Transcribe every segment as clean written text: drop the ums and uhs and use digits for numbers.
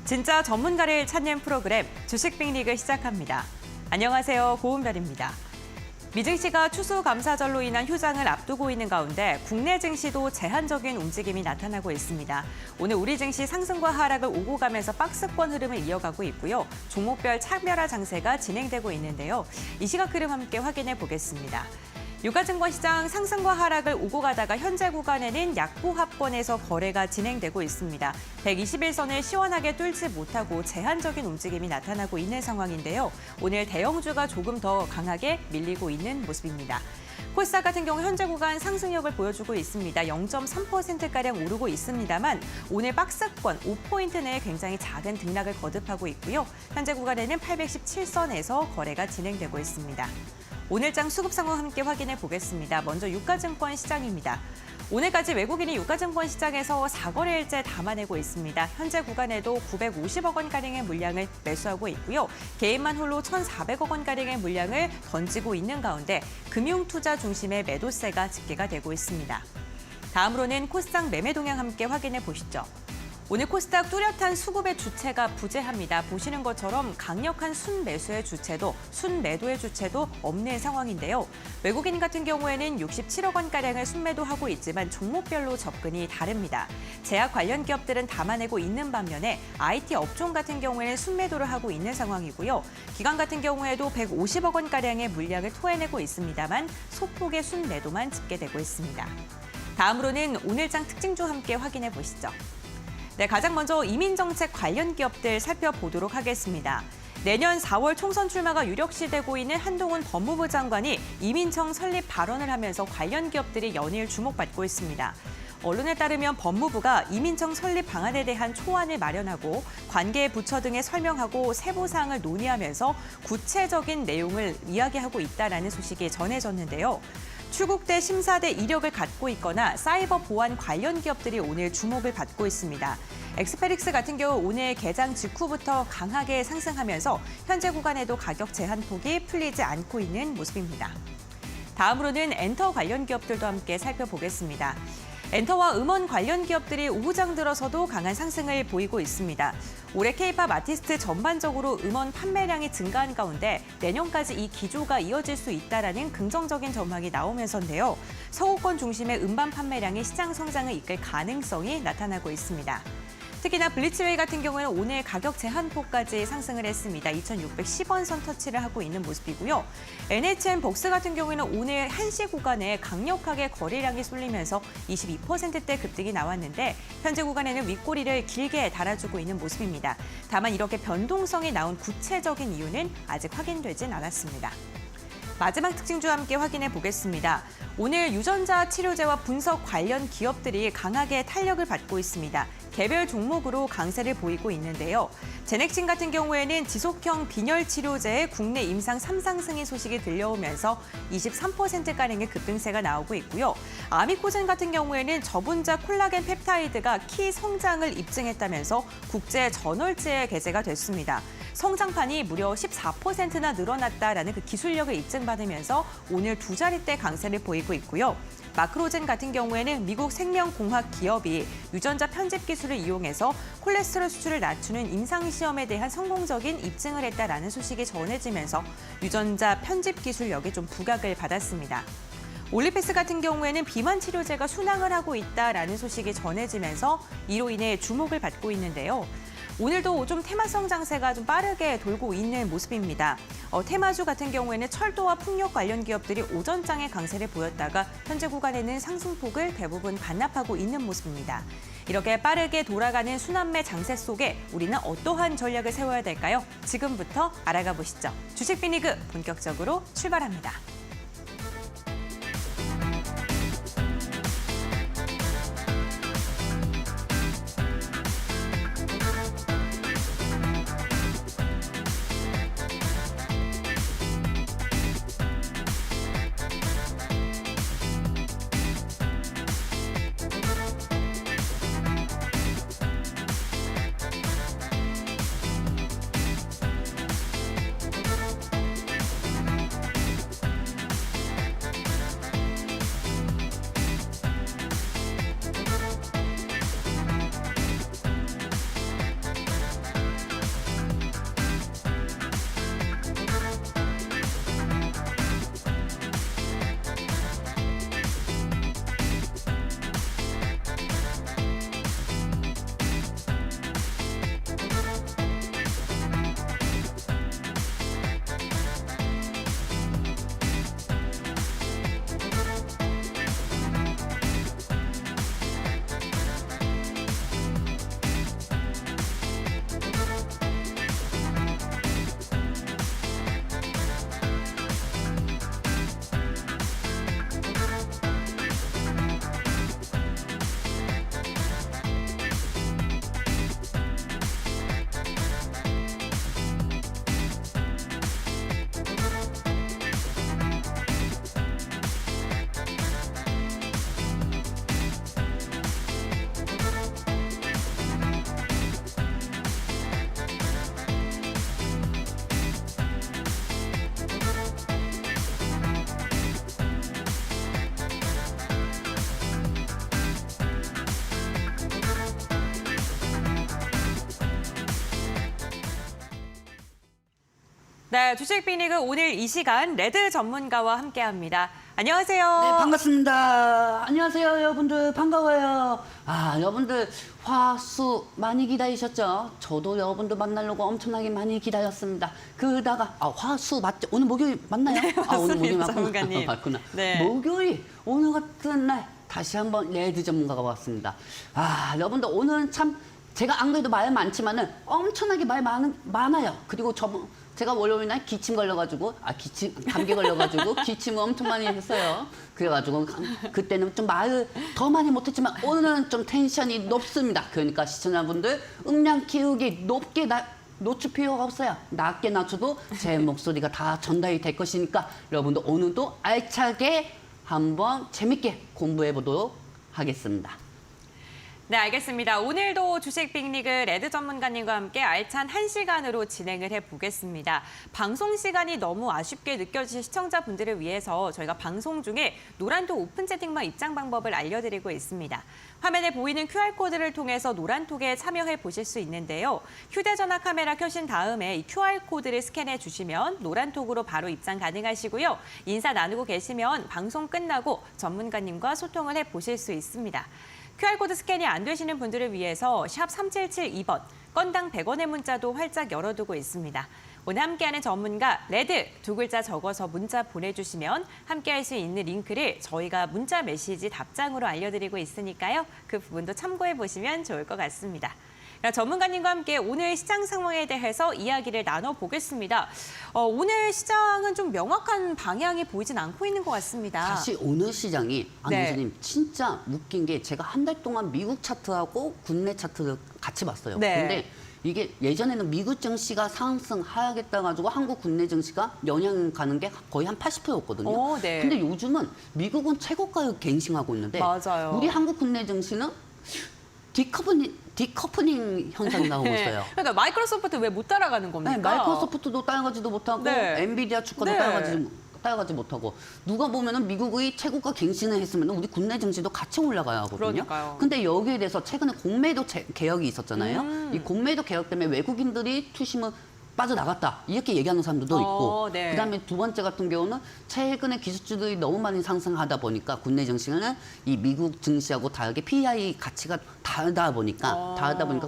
진짜 전문가를 찾는 프로그램 주식 빅리그 시작합니다. 안녕하세요. 고은별입니다. 미증시가 추수감사절로 인한 휴장을 앞두고 있는 가운데 국내 증시도 제한적인 움직임이 나타나고 있습니다. 오늘 우리 증시 상승과 하락을 오고 가면서 박스권 흐름을 이어가고 있고요. 종목별 차별화 장세가 진행되고 있는데요. 이 시각 흐름 함께 확인해 보겠습니다. 유가증권 시장 상승과 하락을 오고 가다가 현재 구간에는 약보합권에서 거래가 진행되고 있습니다. 121선을 시원하게 뚫지 못하고 제한적인 움직임이 나타나고 있는 상황인데요. 오늘 대형주가 조금 더 강하게 밀리고 있는 모습입니다. 코스닥 같은 경우 현재 구간 상승력을 보여주고 있습니다. 0.3%가량 오르고 있습니다만 오늘 박스권 5포인트 내에 굉장히 작은 등락을 거듭하고 있고요. 현재 구간에는 817선에서 거래가 진행되고 있습니다. 오늘장 수급 상황 함께 확인해 보겠습니다. 먼저 유가증권 시장입니다. 오늘까지 외국인이 유가증권 시장에서 4거래일째 담아내고 있습니다. 현재 구간에도 950억 원가량의 물량을 매수하고 있고요. 개인만 홀로 1,400억 원가량의 물량을 던지고 있는 가운데 금융투자 중심의 매도세가 집계가 되고 있습니다. 다음으로는 코스닥 매매 동향 함께 확인해 보시죠. 오늘 코스닥 뚜렷한 수급의 주체가 부재합니다. 보시는 것처럼 강력한 순매수의 주체도 순매도의 주체도 없는 상황인데요. 외국인 같은 경우에는 67억 원가량을 순매도하고 있지만 종목별로 접근이 다릅니다. 제약 관련 기업들은 담아내고 있는 반면에 IT 업종 같은 경우에는 순매도를 하고 있는 상황이고요. 기관 같은 경우에도 150억 원가량의 물량을 토해내고 있습니다만 소폭의 순매도만 집계되고 있습니다. 다음으로는 오늘장 특징주 함께 확인해 보시죠. 네, 가장 먼저 이민정책 관련 기업들 살펴보도록 하겠습니다. 내년 4월 총선 출마가 유력시되고 있는 한동훈 법무부 장관이 이민청 설립 발언을 하면서 관련 기업들이 연일 주목받고 있습니다. 언론에 따르면 법무부가 이민청 설립 방안에 대한 초안을 마련하고 관계 부처 등에 설명하고 세부 사항을 논의하면서 구체적인 내용을 이야기하고 있다라는 소식이 전해졌는데요. 출국대 심사대 이력을 갖고 있거나 사이버 보안 관련 기업들이 오늘 주목을 받고 있습니다. 엑스페릭스 같은 경우 오늘 개장 직후부터 강하게 상승하면서 현재 구간에도 가격 제한폭이 풀리지 않고 있는 모습입니다. 다음으로는 엔터 관련 기업들도 함께 살펴보겠습니다. 엔터와 음원 관련 기업들이 오후장 들어서도 강한 상승을 보이고 있습니다. 올해 K-팝 아티스트 전반적으로 음원 판매량이 증가한 가운데 내년까지 이 기조가 이어질 수 있다라는 긍정적인 전망이 나오면서인데요. 서구권 중심의 음반 판매량이 시장 성장을 이끌 가능성이 나타나고 있습니다. 특히나 블리츠웨이 같은 경우에는 오늘 가격 제한폭까지 상승을 했습니다. 2,610원 선 터치를 하고 있는 모습이고요. NHN 복스 같은 경우에는 오늘 1시 구간에 강력하게 거래량이 쏠리면서 22%대 급등이 나왔는데 현재 구간에는 윗꼬리를 길게 달아주고 있는 모습입니다. 다만 이렇게 변동성이 나온 구체적인 이유는 아직 확인되진 않았습니다. 마지막 특징주 함께 확인해 보겠습니다. 오늘 유전자 치료제와 분석 관련 기업들이 강하게 탄력을 받고 있습니다. 개별 종목으로 강세를 보이고 있는데요. 제넥신 같은 경우에는 지속형 빈혈 치료제의 국내 임상 3상승의 소식이 들려오면서 23%가량의 급등세가 나오고 있고요. 아미코젠 같은 경우에는 저분자 콜라겐 펩타이드가 키 성장을 입증했다면서 국제 저널지에 게재가 됐습니다. 성장판이 무려 14%나 늘어났다라는 그 기술력을 입증받으면서 오늘 두 자릿대 강세를 보이고 있고요. 마크로젠 같은 경우에는 미국 생명공학 기업이 유전자 편집 기술을 이용해서 콜레스테롤 수치를 낮추는 임상시험에 대한 성공적인 입증을 했다라는 소식이 전해지면서 유전자 편집 기술력이 좀 부각을 받았습니다. 올리페스 같은 경우에는 비만 치료제가 순항을 하고 있다라는 소식이 전해지면서 이로 인해 주목을 받고 있는데요. 오늘도 좀 테마성 장세가 좀 빠르게 돌고 있는 모습입니다. 테마주 같은 경우에는 철도와 풍력 관련 기업들이 오전장에 강세를 보였다가 현재 구간에는 상승폭을 대부분 반납하고 있는 모습입니다. 이렇게 빠르게 돌아가는 순환매 장세 속에 우리는 어떠한 전략을 세워야 될까요? 지금부터 알아가 보시죠. 주식 빅리그 본격적으로 출발합니다. 네, 주식 빅리그 오늘 이 시간 레드 전문가와 함께합니다. 안녕하세요. 네, 반갑습니다. 안녕하세요, 여러분들. 반가워요. 여러분들 화수 많이 기다리셨죠? 저도 여러분들 만나려고 엄청나게 많이 기다렸습니다. 그러다가 화수 맞죠? 오늘 목요일 맞나요? 네, 오늘 목요일 맞구나. 전문가님. 맞구나. 네. 목요일 오늘 같은 날 다시 한번 레드 전문가가 왔습니다. 여러분들 오늘은 참 제가 안 그래도 말 많지만은 엄청나게 말 많아요. 그리고 제가 월요일 날 기침 걸려가지고 감기 걸려가지고 기침을 엄청 많이 했어요. 그래가지고 그때는 좀 말을 더 많이 못했지만 오늘은 좀 텐션이 높습니다. 그러니까 시청자분들 음량 키우기 높게 놓칠 필요가 없어요. 낮게 낮춰도 제 목소리가 다 전달이 될 것이니까 여러분들 오늘도 알차게 한번 재밌게 공부해 보도록 하겠습니다. 네, 알겠습니다. 오늘도 주식 빅리그 레드 전문가님과 함께 알찬 1시간으로 진행을 해보겠습니다. 방송 시간이 너무 아쉽게 느껴지신 시청자분들을 위해서 저희가 방송 중에 노란톡 오픈 채팅방 입장 방법을 알려드리고 있습니다. 화면에 보이는 QR코드를 통해서 노란톡에 참여해 보실 수 있는데요. 휴대전화 카메라 켜신 다음에 이 QR코드를 스캔해 주시면 노란톡으로 바로 입장 가능하시고요. 인사 나누고 계시면 방송 끝나고 전문가님과 소통을 해 보실 수 있습니다. QR코드 스캔이 안 되시는 분들을 위해서 샵 3772번, 건당 100원의 문자도 활짝 열어두고 있습니다. 오늘 함께하는 전문가 레드 두 글자 적어서 문자 보내주시면 함께할 수 있는 링크를 저희가 문자 메시지 답장으로 알려드리고 있으니까요. 그 부분도 참고해 보시면 좋을 것 같습니다. 전문가님과 함께 오늘 시장 상황에 대해서 이야기를 나눠보겠습니다. 오늘 시장은 좀 명확한 방향이 보이진 않고 있는 것 같습니다. 사실 오늘 시장이 안 교수님 진짜 웃긴 게 제가 한 달 동안 미국 차트하고 국내 차트를 같이 봤어요. 네. 근데 이게 예전에는 미국 증시가 상승하겠다 가지고 한국 국내 증시가 영향 가는 게 거의 한 80%였거든요. 네. 근데 요즘은 미국은 최고가를 갱신하고 있는데 맞아요. 우리 한국 국내 증시는 디커플링 현상이 나오고 있어요. 그러니까 마이크로소프트 왜 못 따라가는 겁니까? 네, 마이크로소프트도 따라가지도 못하고 엔비디아 주가도 따라가지 못하고 누가 보면은 미국의 최고가 갱신을 했으면 우리 국내 증시도 같이 올라가야 하거든요. 그러니까요. 근데 여기에 대해서 최근에 공매도 개혁이 있었잖아요. 이 공매도 개혁 때문에 외국인들이 투심을 빠져나갔다 이렇게 얘기하는 사람들도 있고 네. 그다음에 두 번째 같은 경우는 최근에 기술주들이 너무 많이 상승하다 보니까 국내 증시는 이 미국 증시하고 다르게 PEI 가치가 다르다 보니까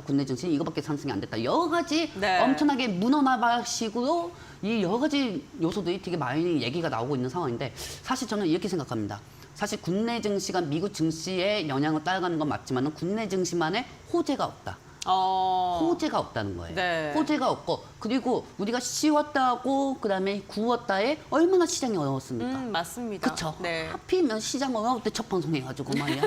국내 증시는 이거밖에 상승이 안 됐다. 여러 가지 엄청나게 문어나발식으로 이 여러 가지 요소들이 되게 많이 얘기가 나오고 있는 상황인데 사실 저는 이렇게 생각합니다. 사실 국내 증시가 미국 증시의 영향을 따라가는 건 맞지만 국내 증시만의 호재가 없다. 호재가 없다는 거예요. 네. 호재가 없고 그리고 우리가 10월달하고 그다음에 9월달에 얼마나 시장이 어려웠습니까? 맞습니다. 그렇죠. 네. 하필이면 시장 어려울 때 첫 방송해가지고 말이야.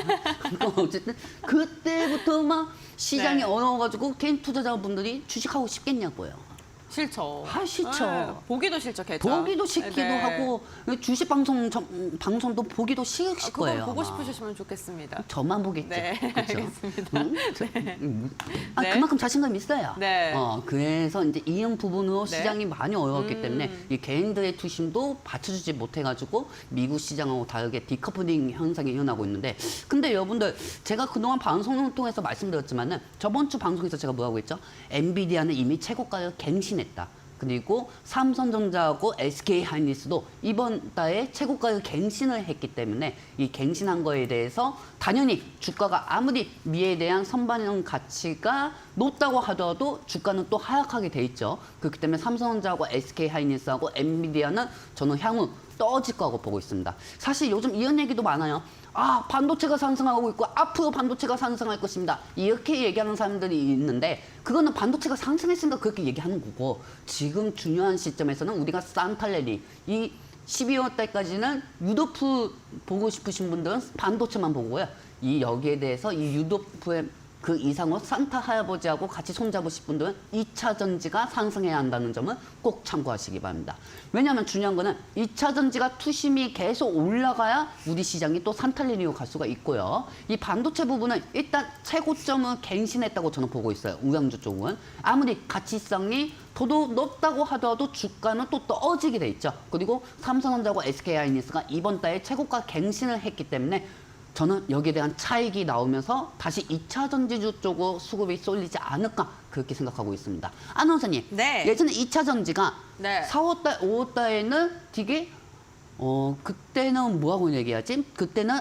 어쨌든 그때부터 막 시장이 어려워가지고 개인 투자자분들이 주식하고 싶겠냐고요. 싫죠. 싫죠. 보기도 싫죠, 계좌. 보기도 싫기도 하고 주식 방송도 보기도 싫으실 거예요. 그거 보고 아마. 싶으셨으면 좋겠습니다. 저만 보겠지. 네, 그렇죠? 알겠습니다. 그만큼 자신감 있어요. 네. 그래서 이제 이런 부분으로 네. 시장이 많이 어려웠기 때문에 이 개인들의 투심도 받쳐주지 못해가지고 미국 시장하고 다르게 디커플링 현상이 일어나고 있는데 근데 여러분들 제가 그동안 방송을 통해서 말씀드렸지만은 저번 주 방송에서 제가 뭐라고 했죠? 엔비디아는 이미 최고가를 갱신했다. 그리고 삼성전자하고 SK하이닉스도 이번 달에 최고가를 갱신을 했기 때문에 이 갱신한 거에 대해서 당연히 주가가 아무리 미에 대한 선반영 가치가 높다고 하더라도 주가는 또 하락하게 돼 있죠. 그렇기 때문에 삼성전자하고 SK하이닉스하고 엔비디아는 저는 향후 떨어질 거라고 보고 있습니다. 사실 요즘 이런 얘기도 많아요. 반도체가 상승하고 있고 앞으로 반도체가 상승할 것입니다. 이렇게 얘기하는 사람들이 있는데 그거는 반도체가 상승했으니까 그렇게 얘기하는 거고 지금 중요한 시점에서는 우리가 산탈레리 이 12월 달까지는 유도프 보고 싶으신 분들은 반도체만 보고요. 여기에 대해서 이 유도프의 그 이상으로 산타 할아버지하고 같이 손잡으실 분들은 2차 전지가 상승해야 한다는 점을 꼭 참고하시기 바랍니다. 왜냐하면 중요한 거는 2차 전지가 투심이 계속 올라가야 우리 시장이 또 산탈리니로 갈 수가 있고요. 이 반도체 부분은 일단 최고점을 갱신했다고 저는 보고 있어요. 우량주 쪽은. 아무리 가치성이 더 높다고 하더라도 주가는 또 떨어지게 돼 있죠. 그리고 삼성전자하고 SK하이닉스가 이번 달에 최고가 갱신을 했기 때문에 저는 여기에 대한 차익이 나오면서 다시 2차 전지주 쪽으로 수급이 쏠리지 않을까 그렇게 생각하고 있습니다. 아나운서님, 네. 예전에 2차 전지가 네. 4월달, 5월달에는 되게 그때는 뭐하고 얘기하지? 그때는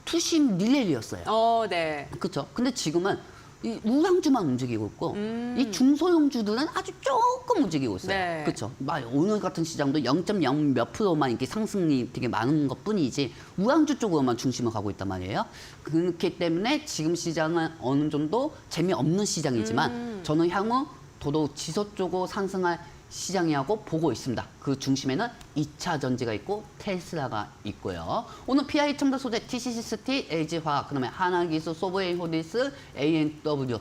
투심 릴레이였어요. 네. 그렇죠. 근데 지금은 이 우량주만 움직이고 있고 이 중소형주들은 아주 조금 움직이고 있어요. 네. 그렇죠. 오늘 같은 시장도 0.0 몇 프로만 이렇게 상승이 되게 많은 것뿐이지 우량주 쪽으로만 중심을 가고 있단 말이에요. 그렇기 때문에 지금 시장은 어느 정도 재미없는 시장이지만 저는 향후 더더욱 지속 쪽으로 상승할 시장이라고 보고 있습니다. 그 중심에는 2차 전지가 있고 테슬라가 있고요. 오늘 PI 첨단 소재 TCCST, LG화학, 그다음에 하나기술, 소브웨이 홀딩스, ANW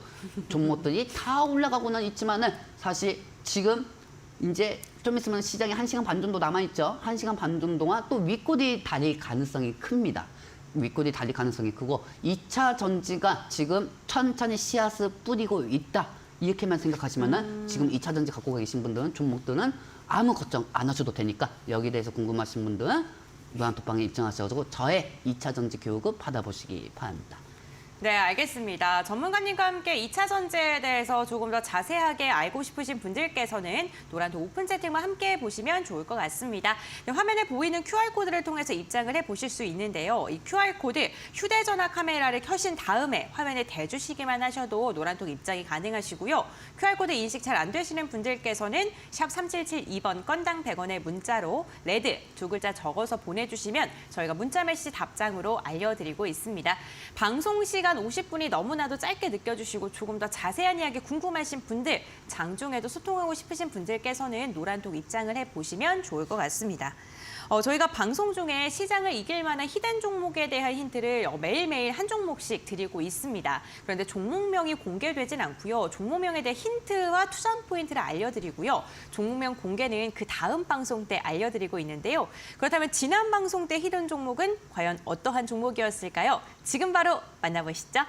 종목들이 다 올라가고는 있지만은 사실 지금 이제 좀 있으면 시장에 1시간 반 정도 남아있죠. 1시간 반 정도 동안 또 윗골이 달릴 가능성이 큽니다. 윗골이 달릴 가능성이 크고 2차 전지가 지금 천천히 씨앗을 뿌리고 있다. 이렇게만 생각하시면은 지금 2차 전지 갖고 계신 분들은 종목들은 아무 걱정 안 하셔도 되니까 여기에 대해서 궁금하신 분들은 무한토방에 입장하셔가지고 저의 2차 전지 교육을 받아보시기 바랍니다. 네, 알겠습니다. 전문가님과 함께 2차 전지에 대해서 조금 더 자세하게 알고 싶으신 분들께서는 노란톡 오픈 채팅만 함께 보시면 좋을 것 같습니다. 네, 화면에 보이는 QR코드를 통해서 입장을 해보실 수 있는데요. 이 QR코드 휴대전화 카메라를 켜신 다음에 화면에 대주시기만 하셔도 노란톡 입장이 가능하시고요. QR코드 인식 잘 안 되시는 분들께서는 샵 3772번 건당 100원의 문자로 레드 두 글자 적어서 보내주시면 저희가 문자 메시지 답장으로 알려드리고 있습니다. 방송 시간 50분이 너무나도 짧게 느껴주시고 조금 더 자세한 이야기 궁금하신 분들, 장중에도 소통하고 싶으신 분들께서는 노란톡 입장을 해보시면 좋을 것 같습니다. 저희가 방송 중에 시장을 이길 만한 히든 종목에 대한 힌트를 매일매일 한 종목씩 드리고 있습니다. 그런데 종목명이 공개되진 않고요. 종목명에 대한 힌트와 투자 포인트를 알려드리고요. 종목명 공개는 그 다음 방송 때 알려드리고 있는데요. 그렇다면 지난 방송 때 히든 종목은 과연 어떠한 종목이었을까요? 지금 바로 만나보시죠.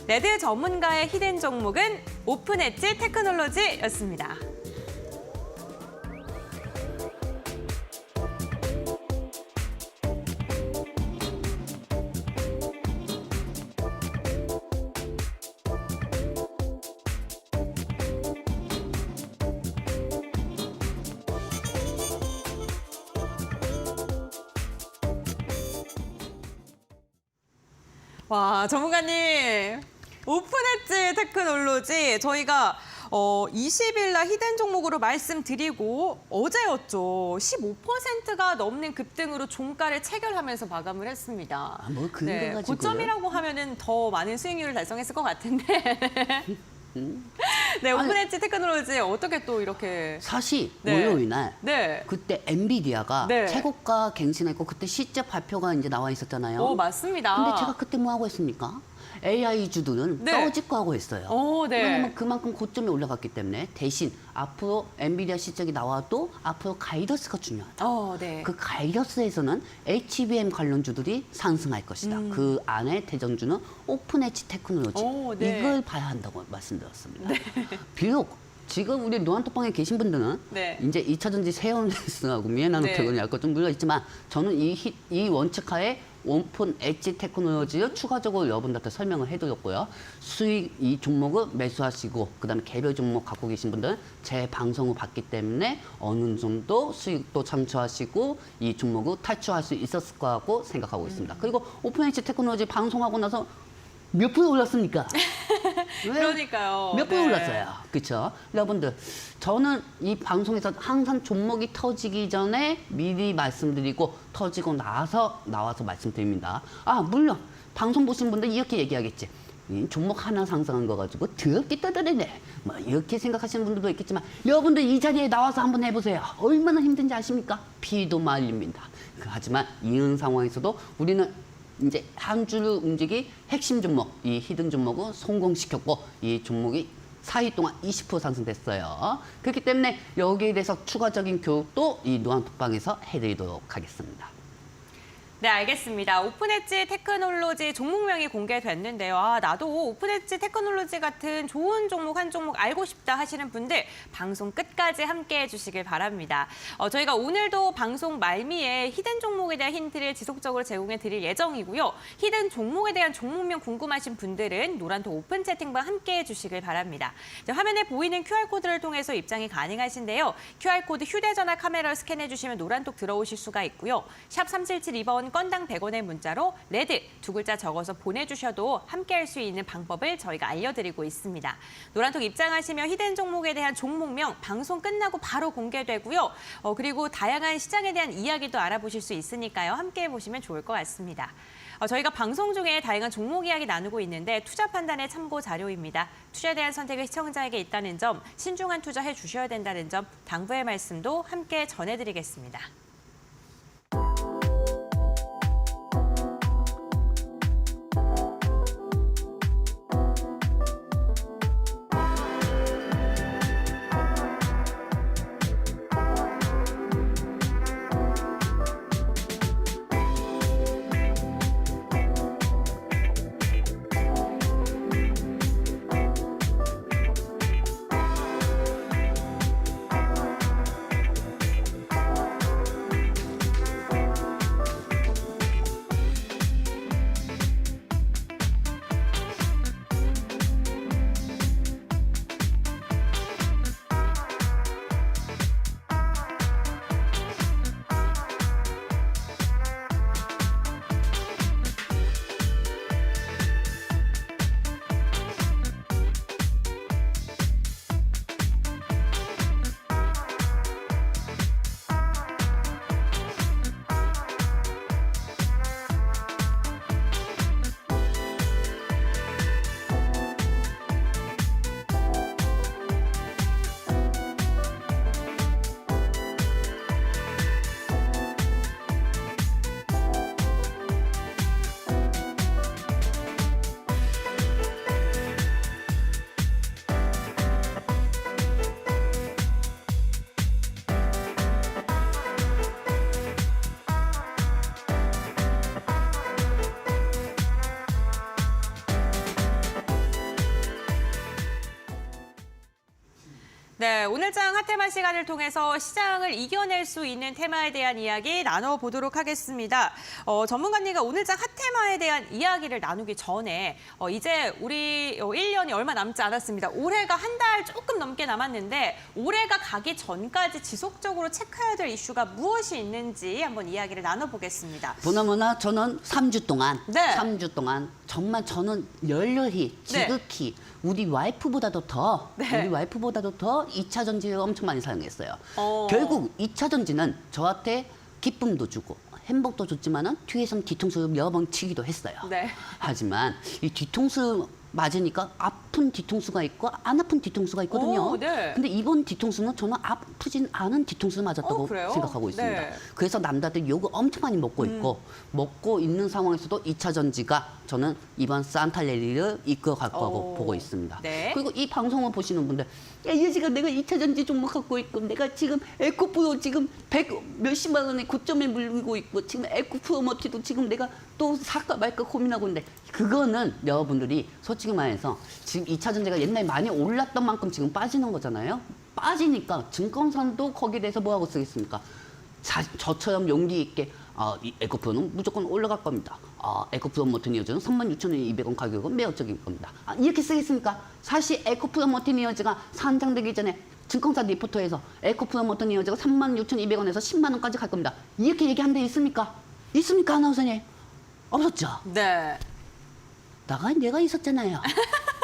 레드 전문가의 히든 종목은 오픈엣지 테크놀로지였습니다. 와, 전문가님. 오픈엣지 테크놀로지 저희가 20일 날 히든 종목으로 말씀드리고 어제였죠. 15%가 넘는 급등으로 종가를 체결하면서 마감을 했습니다. 뭐 그런 거 가지고요? 고점이라고 하면은 더 많은 수익률을 달성했을 것 같은데. 네, 오픈엣지 테크놀로지 어떻게 또 이렇게 사실 네. 월요일 날 네. 그때 엔비디아가 네. 최고가 갱신했고 그때 실적 발표가 이제 나와 있었잖아요. 맞습니다. 근데 제가 그때 뭐 하고 했습니까? AI 주들은 네. 떠집고 하고 있어요. 네. 왜냐면 그만큼 고점이 올라갔기 때문에 대신 앞으로 엔비디아 실적이 나와도 앞으로 가이더스가 중요하다. 네. 그 가이더스에서는 HBM 관련주들이 상승할 것이다. 그 안에 대장주는 오픈엣지 테크놀로지. 네. 이걸 봐야 한다고 말씀드렸습니다. 비록 지금 우리 노안톡방에 계신 분들은 네. 이제 2차 전지 세온레스하고 미에나노텍은 약간 좀 물려있지만 저는 이 원칙하에 오픈 엣지 테크놀로지를 추가적으로 여러분들한테 설명을 해드렸고요. 수익 이 종목을 매수하시고 그다음에 개별 종목 갖고 계신 분들은 제 방송을 봤기 때문에 어느 정도 수익도 창출하시고 이 종목을 탈출할 수 있었을 거라고 생각하고 있습니다. 그리고 오픈 엣지 테크놀로지 방송하고 나서 몇 프로 올랐습니까? 그러니까요. 몇 프로 올랐어요. 그렇죠? 여러분들, 저는 이 방송에서 항상 종목이 터지기 전에 미리 말씀드리고 터지고 나서 나와서 말씀드립니다. 물론 방송 보신 분들 이렇게 얘기하겠지. 이 종목 하나 상승한 거 가지고 더럽게 떠들이네. 뭐 이렇게 생각하시는 분들도 있겠지만 여러분들 이 자리에 나와서 한번 해보세요. 얼마나 힘든지 아십니까? 피도 말립니다. 하지만 이런 상황에서도 우리는 이제 한 주를 움직이 핵심 종목, 이 히든 종목은 성공시켰고 이 종목이 4일 동안 20% 상승됐어요. 그렇기 때문에 여기에 대해서 추가적인 교육도 이 노안톡방에서 해드리도록 하겠습니다. 네, 알겠습니다. 오픈엣지 테크놀로지 종목명이 공개됐는데요. 아, 나도 오픈엣지 테크놀로지 같은 좋은 종목 한 종목 알고 싶다 하시는 분들 방송 끝까지 함께해 주시길 바랍니다. 저희가 오늘도 방송 말미에 히든 종목에 대한 힌트를 지속적으로 제공해 드릴 예정이고요. 히든 종목에 대한 종목명 궁금하신 분들은 노란톡 오픈 채팅방 함께해 주시길 바랍니다. 화면에 보이는 QR코드를 통해서 입장이 가능하신데요. QR코드 휴대전화 카메라를 스캔해 주시면 노란톡 들어오실 수가 있고요. 샵 3772번 건당 100원의 문자로 레드 두 글자 적어서 보내주셔도 함께할 수 있는 방법을 저희가 알려드리고 있습니다. 노란톡 입장하시면 히든 종목에 대한 종목명 방송 끝나고 바로 공개되고요. 그리고 다양한 시장에 대한 이야기도 알아보실 수 있으니까요. 함께해 보시면 좋을 것 같습니다. 저희가 방송 중에 다양한 종목 이야기 나누고 있는데 투자 판단의 참고 자료입니다. 투자에 대한 선택은 시청자에게 있다는 점, 신중한 투자해 주셔야 된다는 점, 당부의 말씀도 함께 전해드리겠습니다. 네, 오늘장 핫테마 시간을 통해서 시장을 이겨낼 수 있는 테마에 대한 이야기 나눠보도록 하겠습니다. 전문가님과 오늘장 핫테마에 대한 이야기를 나누기 전에 이제 우리 1년이 얼마 남지 않았습니다. 올해가 한 달 조금 넘게 남았는데 올해가 가기 전까지 지속적으로 체크해야 될 이슈가 무엇이 있는지 한번 이야기를 나눠보겠습니다. 보나마나 저는 3주 동안, 네. 3주 동안 정말 저는 열렬히, 지극히 우리 와이프보다도 더, 우리 와이프보다도 더 2차 전지를 엄청 많이 사용했어요. 결국 2차 전지는 저한테 기쁨도 주고 행복도 줬지만은 뒤에서는 뒤통수를 여러 번 치기도 했어요. 네. 하지만 이 뒤통수 맞으니까 아픈 뒤통수가 있고 안 아픈 뒤통수가 있거든요. 오, 네. 근데 이번 뒤통수는 저는 아프진 않은 뒤통수를 맞았다고 그래요? 생각하고 있습니다. 네. 그래서 남자들 욕을 엄청 많이 먹고 있고 먹고 있는 상황에서도 2차 전지가 저는 이번 산탈레리를 이끌어갈 거라고 보고 있습니다. 네. 그리고 이 방송을 보시는 분들 야, 예지가 내가 2차 전지 종목 갖고 있고 내가 지금 에코프로 지금 100 몇십만 원에 고점에 물리고 있고 지금 에코프로머티도 지금 내가 또 살까 말까 고민하고 있는데 그거는 여러분들이 솔직히 말해서 지금 2차 전지가 옛날에 많이 올랐던 만큼 지금 빠지는 거잖아요. 빠지니까 증권사도 거기에 대해서 뭐하고 쓰겠습니까? 저처럼 용기 있게 이 에코프로는 무조건 올라갈 겁니다. 에코프로 머티니어즈는 36,200원 가격은 매력적인 겁니다. 이렇게 쓰겠습니까? 사실 에코프로 머티니어즈가 상장되기 전에 증권사 리포터에서 에코프로 머티니어즈가 36,200원에서 10만 원까지 갈 겁니다. 이렇게 얘기한 데 있습니까? 있습니까, 아나운서님? 없었죠? 네. 내가 있었잖아요.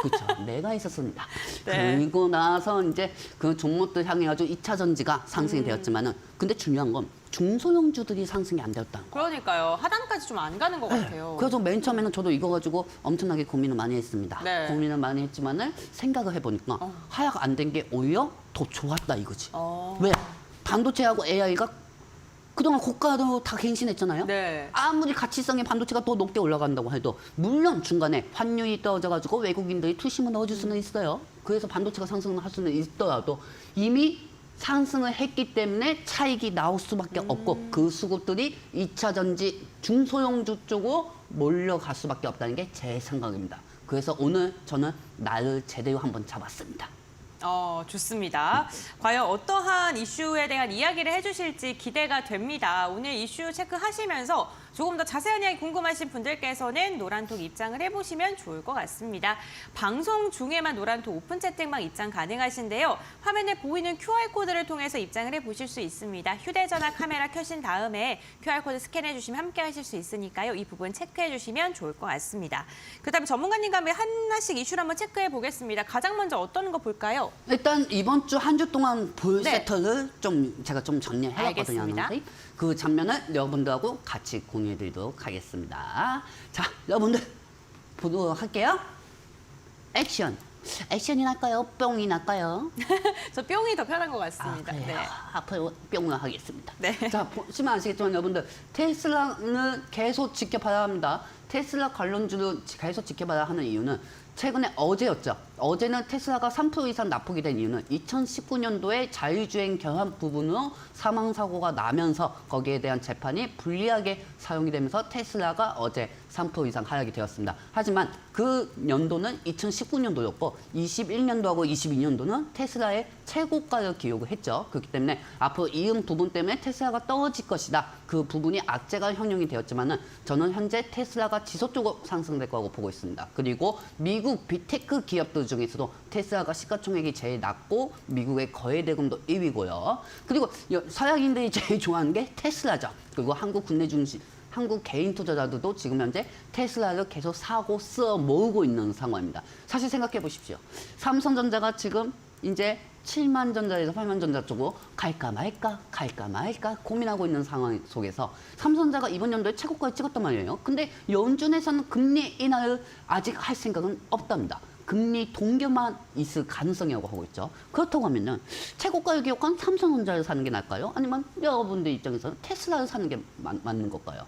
그렇죠. 내가 있었습니다. 네. 그리고 나서 이제 그 종목들 향해가지고 2차 전지가 상승이 되었지만은 근데 중요한 건 중소형주들이 상승이 안 되었다는 거. 그러니까요. 하단까지 좀 안 가는 것 같아요. 그래서 맨 처음에는 저도 이거 가지고 엄청나게 고민을 많이 했습니다. 네. 고민을 많이 했지만은 생각을 해보니까 하락 안 된 게 오히려 더 좋았다 이거지. 왜? 반도체하고 AI가 그동안 고가로 다 갱신했잖아요. 네. 아무리 가치성의 반도체가 더 높게 올라간다고 해도 물론 중간에 환율이 떨어져가지고 외국인들이 투심을 넣어줄 수는 있어요. 그래서 반도체가 상승할 수는 있더라도 이미 상승을 했기 때문에 차익이 나올 수밖에 없고 그 수급들이 2차 전지 중소형주 쪽으로 몰려갈 수밖에 없다는 게 제 생각입니다. 그래서 오늘 저는 날을 제대로 한번 잡았습니다. 좋습니다. 과연 어떠한 이슈에 대한 이야기를 해주실지 기대가 됩니다. 오늘 이슈 체크하시면서 조금 더 자세한 이야기 궁금하신 분들께서는 노란톡 입장을 해보시면 좋을 것 같습니다. 방송 중에만 노란톡 오픈 채팅방 입장 가능하신데요. 화면에 보이는 QR코드를 통해서 입장을 해보실 수 있습니다. 휴대전화 카메라 켜신 다음에 QR코드 스캔해주시면 함께 하실 수 있으니까요. 이 부분 체크해주시면 좋을 것 같습니다. 그다음에 전문가님과 함께 하나씩 이슈를 한번 체크해 보겠습니다. 가장 먼저 어떤 거 볼까요? 일단 이번 주 한 주 동안 볼 네. 세터를 제가 좀 정리해봤거든요. 알겠습니다. 그 장면을 여러분들하고 같이 공유해드리도록 하겠습니다. 자, 여러분들 보도록 할게요. 액션. 액션이 날까요? 뿅이 날까요? 저 뿅이 더 편한 것 같습니다. 그래요? 네. 앞으로 뿅을 하겠습니다. 네. 자, 보시면 아시겠지만 여러분들 테슬라는 계속 지켜봐야 합니다. 테슬라 관련주를 계속 지켜봐야 하는 이유는 최근에 어제였죠. 어제는 테슬라가 3% 이상 납폭이 된 이유는 2019년도에 자율주행 결함 부분으로 사망사고가 나면서 거기에 대한 재판이 불리하게 사용이 되면서 테슬라가 어제 3% 이상 하락이 되었습니다. 하지만 그 연도는 2019년도였고 21년도하고 22년도는 테슬라의 최고가를 기록을 했죠. 그렇기 때문에 앞으로 이음 부분 때문에 테슬라가 떨어질 것이다. 그 부분이 악재가 형용이 되었지만은 저는 현재 테슬라가 지속적으로 상승될 거라고 보고 있습니다. 그리고 미국 빅테크 기업들 중에서도 테슬라가 시가총액이 제일 낮고 미국의 거래대금도 1위고요. 그리고 서양인들이 제일 좋아하는 게 테슬라죠. 그리고 한국 국내 중심 한국 개인 투자자들도 지금 현재 테슬라를 계속 사고 쓰어 모으고 있는 상황입니다. 사실 생각해 보십시오. 삼성전자가 지금 이제 7만 전자에서 8만 전자 쪽으로 갈까 말까 고민하고 있는 상황 속에서 삼성전자가 이번 연도에 최고가를 찍었단 말이에요. 근데 연준에서는 금리 인하를 아직 할 생각은 없답니다. 금리 동결만 있을 가능성이라고 하고 있죠. 그렇다고 하면은 최고가를 기록한 삼성전자를 사는 게 나을까요? 아니면 여러분들 입장에서는 테슬라를 사는 게 맞는 걸까요?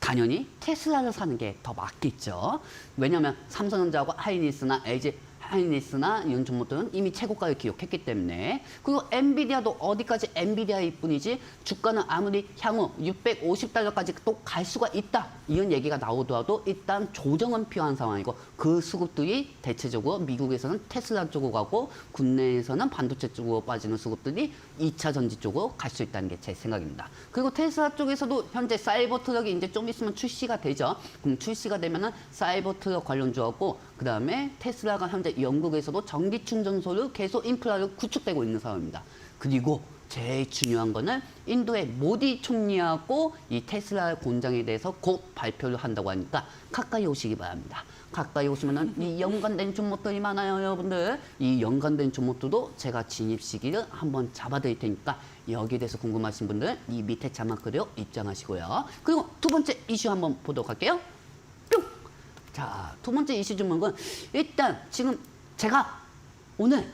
당연히 테슬라를 사는 게 더 맞겠죠. 왜냐하면 삼성전자하고 하이닉스나 LG 하이닉스나 연준모터는 이미 최고가를 기록했기 때문에. 그리고 엔비디아도 어디까지 엔비디아일 뿐이지 주가는 아무리 향후 650달러까지 또 갈 수가 있다 이런 얘기가 나오더라도 일단 조정은 필요한 상황이고 그 수급들이 대체적으로 미국에서는 테슬라 쪽으로 가고 국내에서는 반도체 쪽으로 빠지는 수급들이 2차 전지 쪽으로 갈 수 있다는 게 제 생각입니다. 그리고 테슬라 쪽에서도 현재 사이버 트럭이 이제 좀 있으면 출시가 되죠. 그럼 출시가 되면은 사이버 트럭 관련주하고 그 다음에 테슬라가 현재 영국에서도 전기 충전소를 계속 인프라를 구축되고 있는 상황입니다. 그리고 제일 중요한 거는 인도의 모디 총리하고 이 테슬라 공장에 대해서 곧 발표를 한다고 하니까 가까이 오시기 바랍니다. 가까이 오시면은 이 연관된 종목들이 많아요, 여러분들. 이 연관된 종목들도 제가 진입 시기를 한번 잡아드릴 테니까 여기에 대해서 궁금하신 분들은 이 밑에 자막 그대로 입장하시고요. 그리고 두 번째 이슈 한번 보도록 할게요. 뿅! 자, 두 번째 이슈 종목은 일단 지금 제가 오늘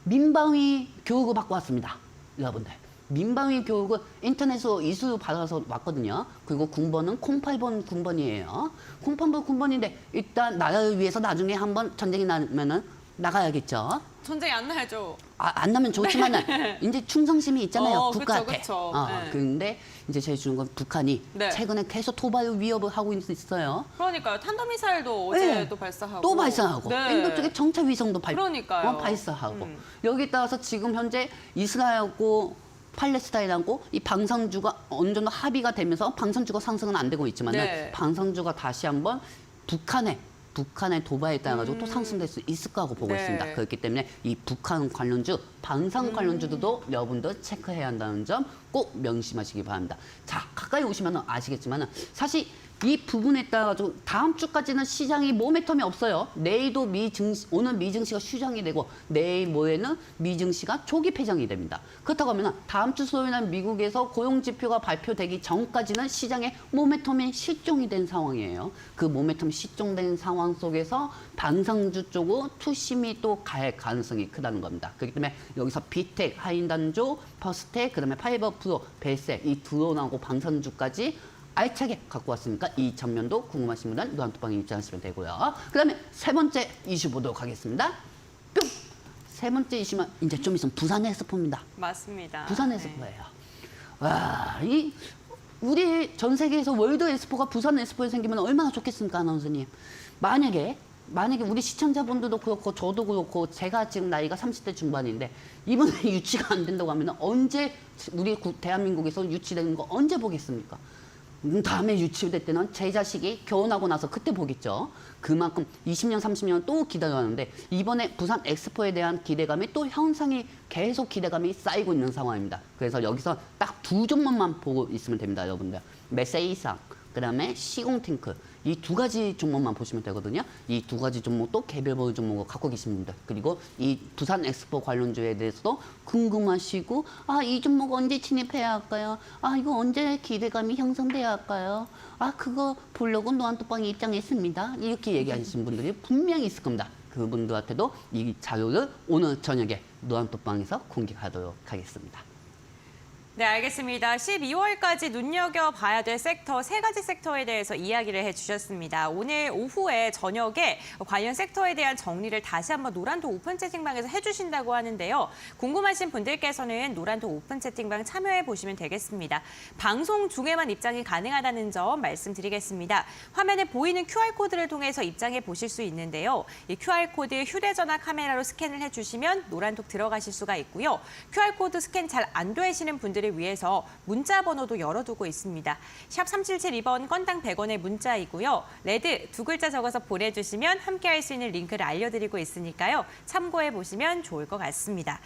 민방위 교육을 받고 왔습니다. 여러분들. 민방위 교육을 인터넷으로 이수를 받아서 왔거든요. 그리고 군번은 08번 군번이에요. 08번 군번인데 일단 나라를 위해서 나중에 한번 전쟁이 나면은 나가야겠죠. 전쟁이 안 나야죠. 안 나면 좋지만은 이제 충성심이 있잖아요. 국가한테. 그쵸. 네. 근데 이제 제일 중요한 건 북한이 네. 최근에 계속 도발 위협을 하고 있어요. 그러니까요. 탄도미사일도 어제 네. 또 발사하고. 또 발사하고 네. 인도 쪽에 정찰 위성도 그러니까요. 발사하고 여기에 따라서 지금 현재 이스라엘하고 팔레스타인하고 이 방산주가 어느 정도 합의가 되면서 방산주가 상승은 안 되고 있지만 네. 방산주가 다시 한번 북한의 도발에 따라 가지고 또 상승될 수 있을 거라고 보고 네. 있습니다. 그렇기 때문에 이 북한 관련주, 방산 관련주도 여러분들 체크해야 한다는 점 꼭 명심하시기 바랍니다. 자, 가까이 오시면 아시겠지만 사실 이 부분에 따라 가지고 다음 주까지는 시장이 모멘텀이 없어요. 내일도 오늘 미증시가 휴장이 되고 내일 모레는 미증시가 조기 폐장이 됩니다. 그렇다고 하면 다음 주 수요일날 미국에서 고용 지표가 발표되기 전까지는 시장의 모멘텀이 실종이 된 상황이에요. 그 모멘텀 실종된 상황 속에서 방산주 쪽으로 투심이 또 갈 가능성이 크다는 겁니다. 그렇기 때문에 여기서 비텍, 하인단조, 퍼스텍, 그다음에 파이버 프로, 벨세 이 드론하고 방산주까지 알차게 갖고 왔으니까 이 전면도 궁금하신 분은 노란톡방에 입장하시면 되고요. 그 다음에 세 번째 이슈 보도록 하겠습니다. 뿅! 세 번째 이슈는 이제 좀 있으면 부산 엑스포입니다. 맞습니다. 부산 엑스포예요. 와, 우리 전 세계에서 월드 엑스포가 부산 엑스포에 생기면 얼마나 좋겠습니까, 아나운서님? 만약에 우리 시청자분들도 그렇고 저도 그렇고 제가 지금 나이가 30대 중반인데 이번에 유치가 안 된다고 하면 언제 우리 대한민국에서 유치되는 거 언제 보겠습니까? 다음에 유치될 때는 제 자식이 결혼하고 나서 그때 보겠죠. 그만큼 20년, 30년 또 기다려왔는데 이번에 부산 엑스포에 대한 기대감이 또 향상이 계속 기대감이 쌓이고 있는 상황입니다. 그래서 여기서 딱 두 종목만 보고 있으면 됩니다, 여러분들. 메세이상, 그다음에 시공탱크 이 두 가지 종목만 보시면 되거든요. 이 두 가지 종목도 개별별 종목을 갖고 계신 분들 그리고 이 부산 엑스포 관련주에 대해서도 궁금하시고 이 종목 언제 진입해야 할까요? 이거 언제 기대감이 형성돼야 할까요? 그거 보려고 노안토방에 입장했습니다. 이렇게 얘기하시는 분들이 분명히 있을 겁니다. 그분들한테도 이 자료를 오늘 저녁에 노안토방에서 공개하도록 하겠습니다. 네, 알겠습니다. 12월까지 눈여겨봐야 될 섹터, 세 가지 섹터에 대해서 이야기를 해주셨습니다. 오늘 오후에 저녁에 관련 섹터에 대한 정리를 다시 한번 노란톡 오픈 채팅방에서 해주신다고 하는데요. 궁금하신 분들께서는 노란톡 오픈 채팅방 참여해 보시면 되겠습니다. 방송 중에만 입장이 가능하다는 점 말씀드리겠습니다. 화면에 보이는 QR코드를 통해서 입장해 보실 수 있는데요. 이 QR코드 휴대전화 카메라로 스캔을 해주시면 노란톡 들어가실 수가 있고요. QR코드 스캔 잘 안 되시는 분들을 위해서 문자 번호도 열어두고 있습니다. 샵 3772번 건당 100원의 문자이고요. 레드 두 글자 적어서 보내주시면 함께할 수 있는 링크를 알려드리고 있으니까요. 참고해 보시면 좋을 것 같습니다.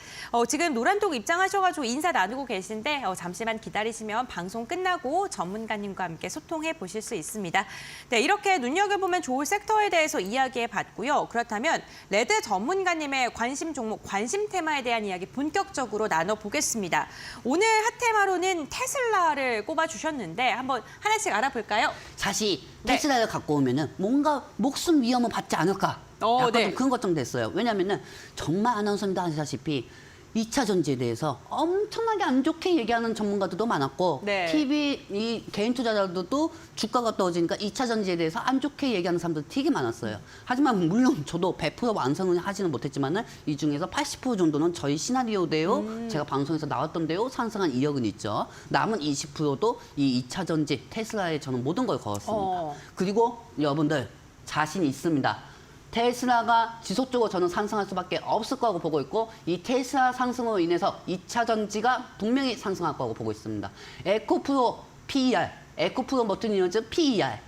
지금 노란톡 입장하셔가지고 인사 나누고 계신데 잠시만 기다리시면 방송 끝나고 전문가님과 함께 소통해 보실 수 있습니다. 네, 이렇게 눈여겨보면 좋을 섹터에 대해서 이야기해 봤고요. 그렇다면 레드 전문가님의 관심 종목, 관심 테마에 대한 이야기 본격적으로 나눠보겠습니다. 오늘 핫테마로는 테슬라를 꼽아주셨는데 한번 하나씩 알아볼까요? 사실 테슬라를 갖고 오면은 뭔가 목숨 위험을 받지 않을까? 약간 네. 좀 그런 것 좀 됐어요. 왜냐면은 정말 아나운서님도 아시다시피 2차 전지에 대해서 엄청나게 안 좋게 얘기하는 전문가들도 많았고 네. TV 이 개인 투자자들도 주가가 떨어지니까 2차 전지에 대해서 안 좋게 얘기하는 사람들 되게 많았어요. 하지만 물론 저도 100% 완성은 하지는 못했지만은 이 중에서 80% 정도는 저희 시나리오대로 제가 방송에서 나왔던 대로 상승한 이력은 있죠. 남은 20%도 이 2차 전지 테슬라에 저는 모든 걸 걸었습니다. 그리고 여러분들 자신 있습니다. 테슬라가 지속적으로 저는 상승할 수밖에 없을 거라고 보고 있고 이 테슬라 상승으로 인해서 2차 전지가 분명히 상승할 거라고 보고 있습니다. 에코프로 PER, 에코프로 머티리얼즈 PER,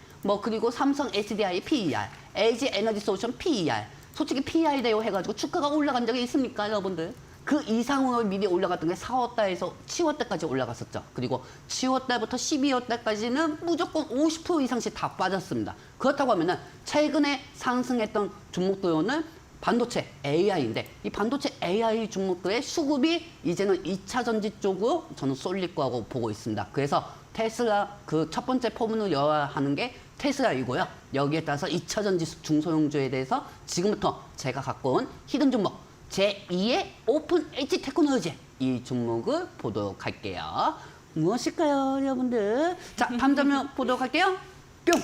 그리고 삼성 SDI PER, LG 에너지 솔루션 PER. 솔직히 PER 대로 해가지고 주가가 올라간 적이 있습니까, 여러분들? 그 이상으로 미리 올라갔던 게 4월 달에서 10월 달까지 올라갔었죠. 그리고 10월 달부터 12월 달까지는 무조건 50% 이상씩 다 빠졌습니다. 그렇다고 하면은 최근에 상승했던 종목들은 반도체 AI인데 이 반도체 AI 종목들의 수급이 이제는 2차 전지 쪽으로 저는 쏠릴 거라고 보고 있습니다. 그래서 테슬라 그 첫 번째 포문을 열어야 하는 게 테슬라이고요. 여기에 따라서 2차 전지 중소형주에 대해서 지금부터 제가 갖고 온 히든 종목 제2의 오픈 엣지 테크놀로지 이 종목을 보도록 할게요. 무엇일까요, 여러분들? 자, 다음 장면 보도록 할게요. 뿅!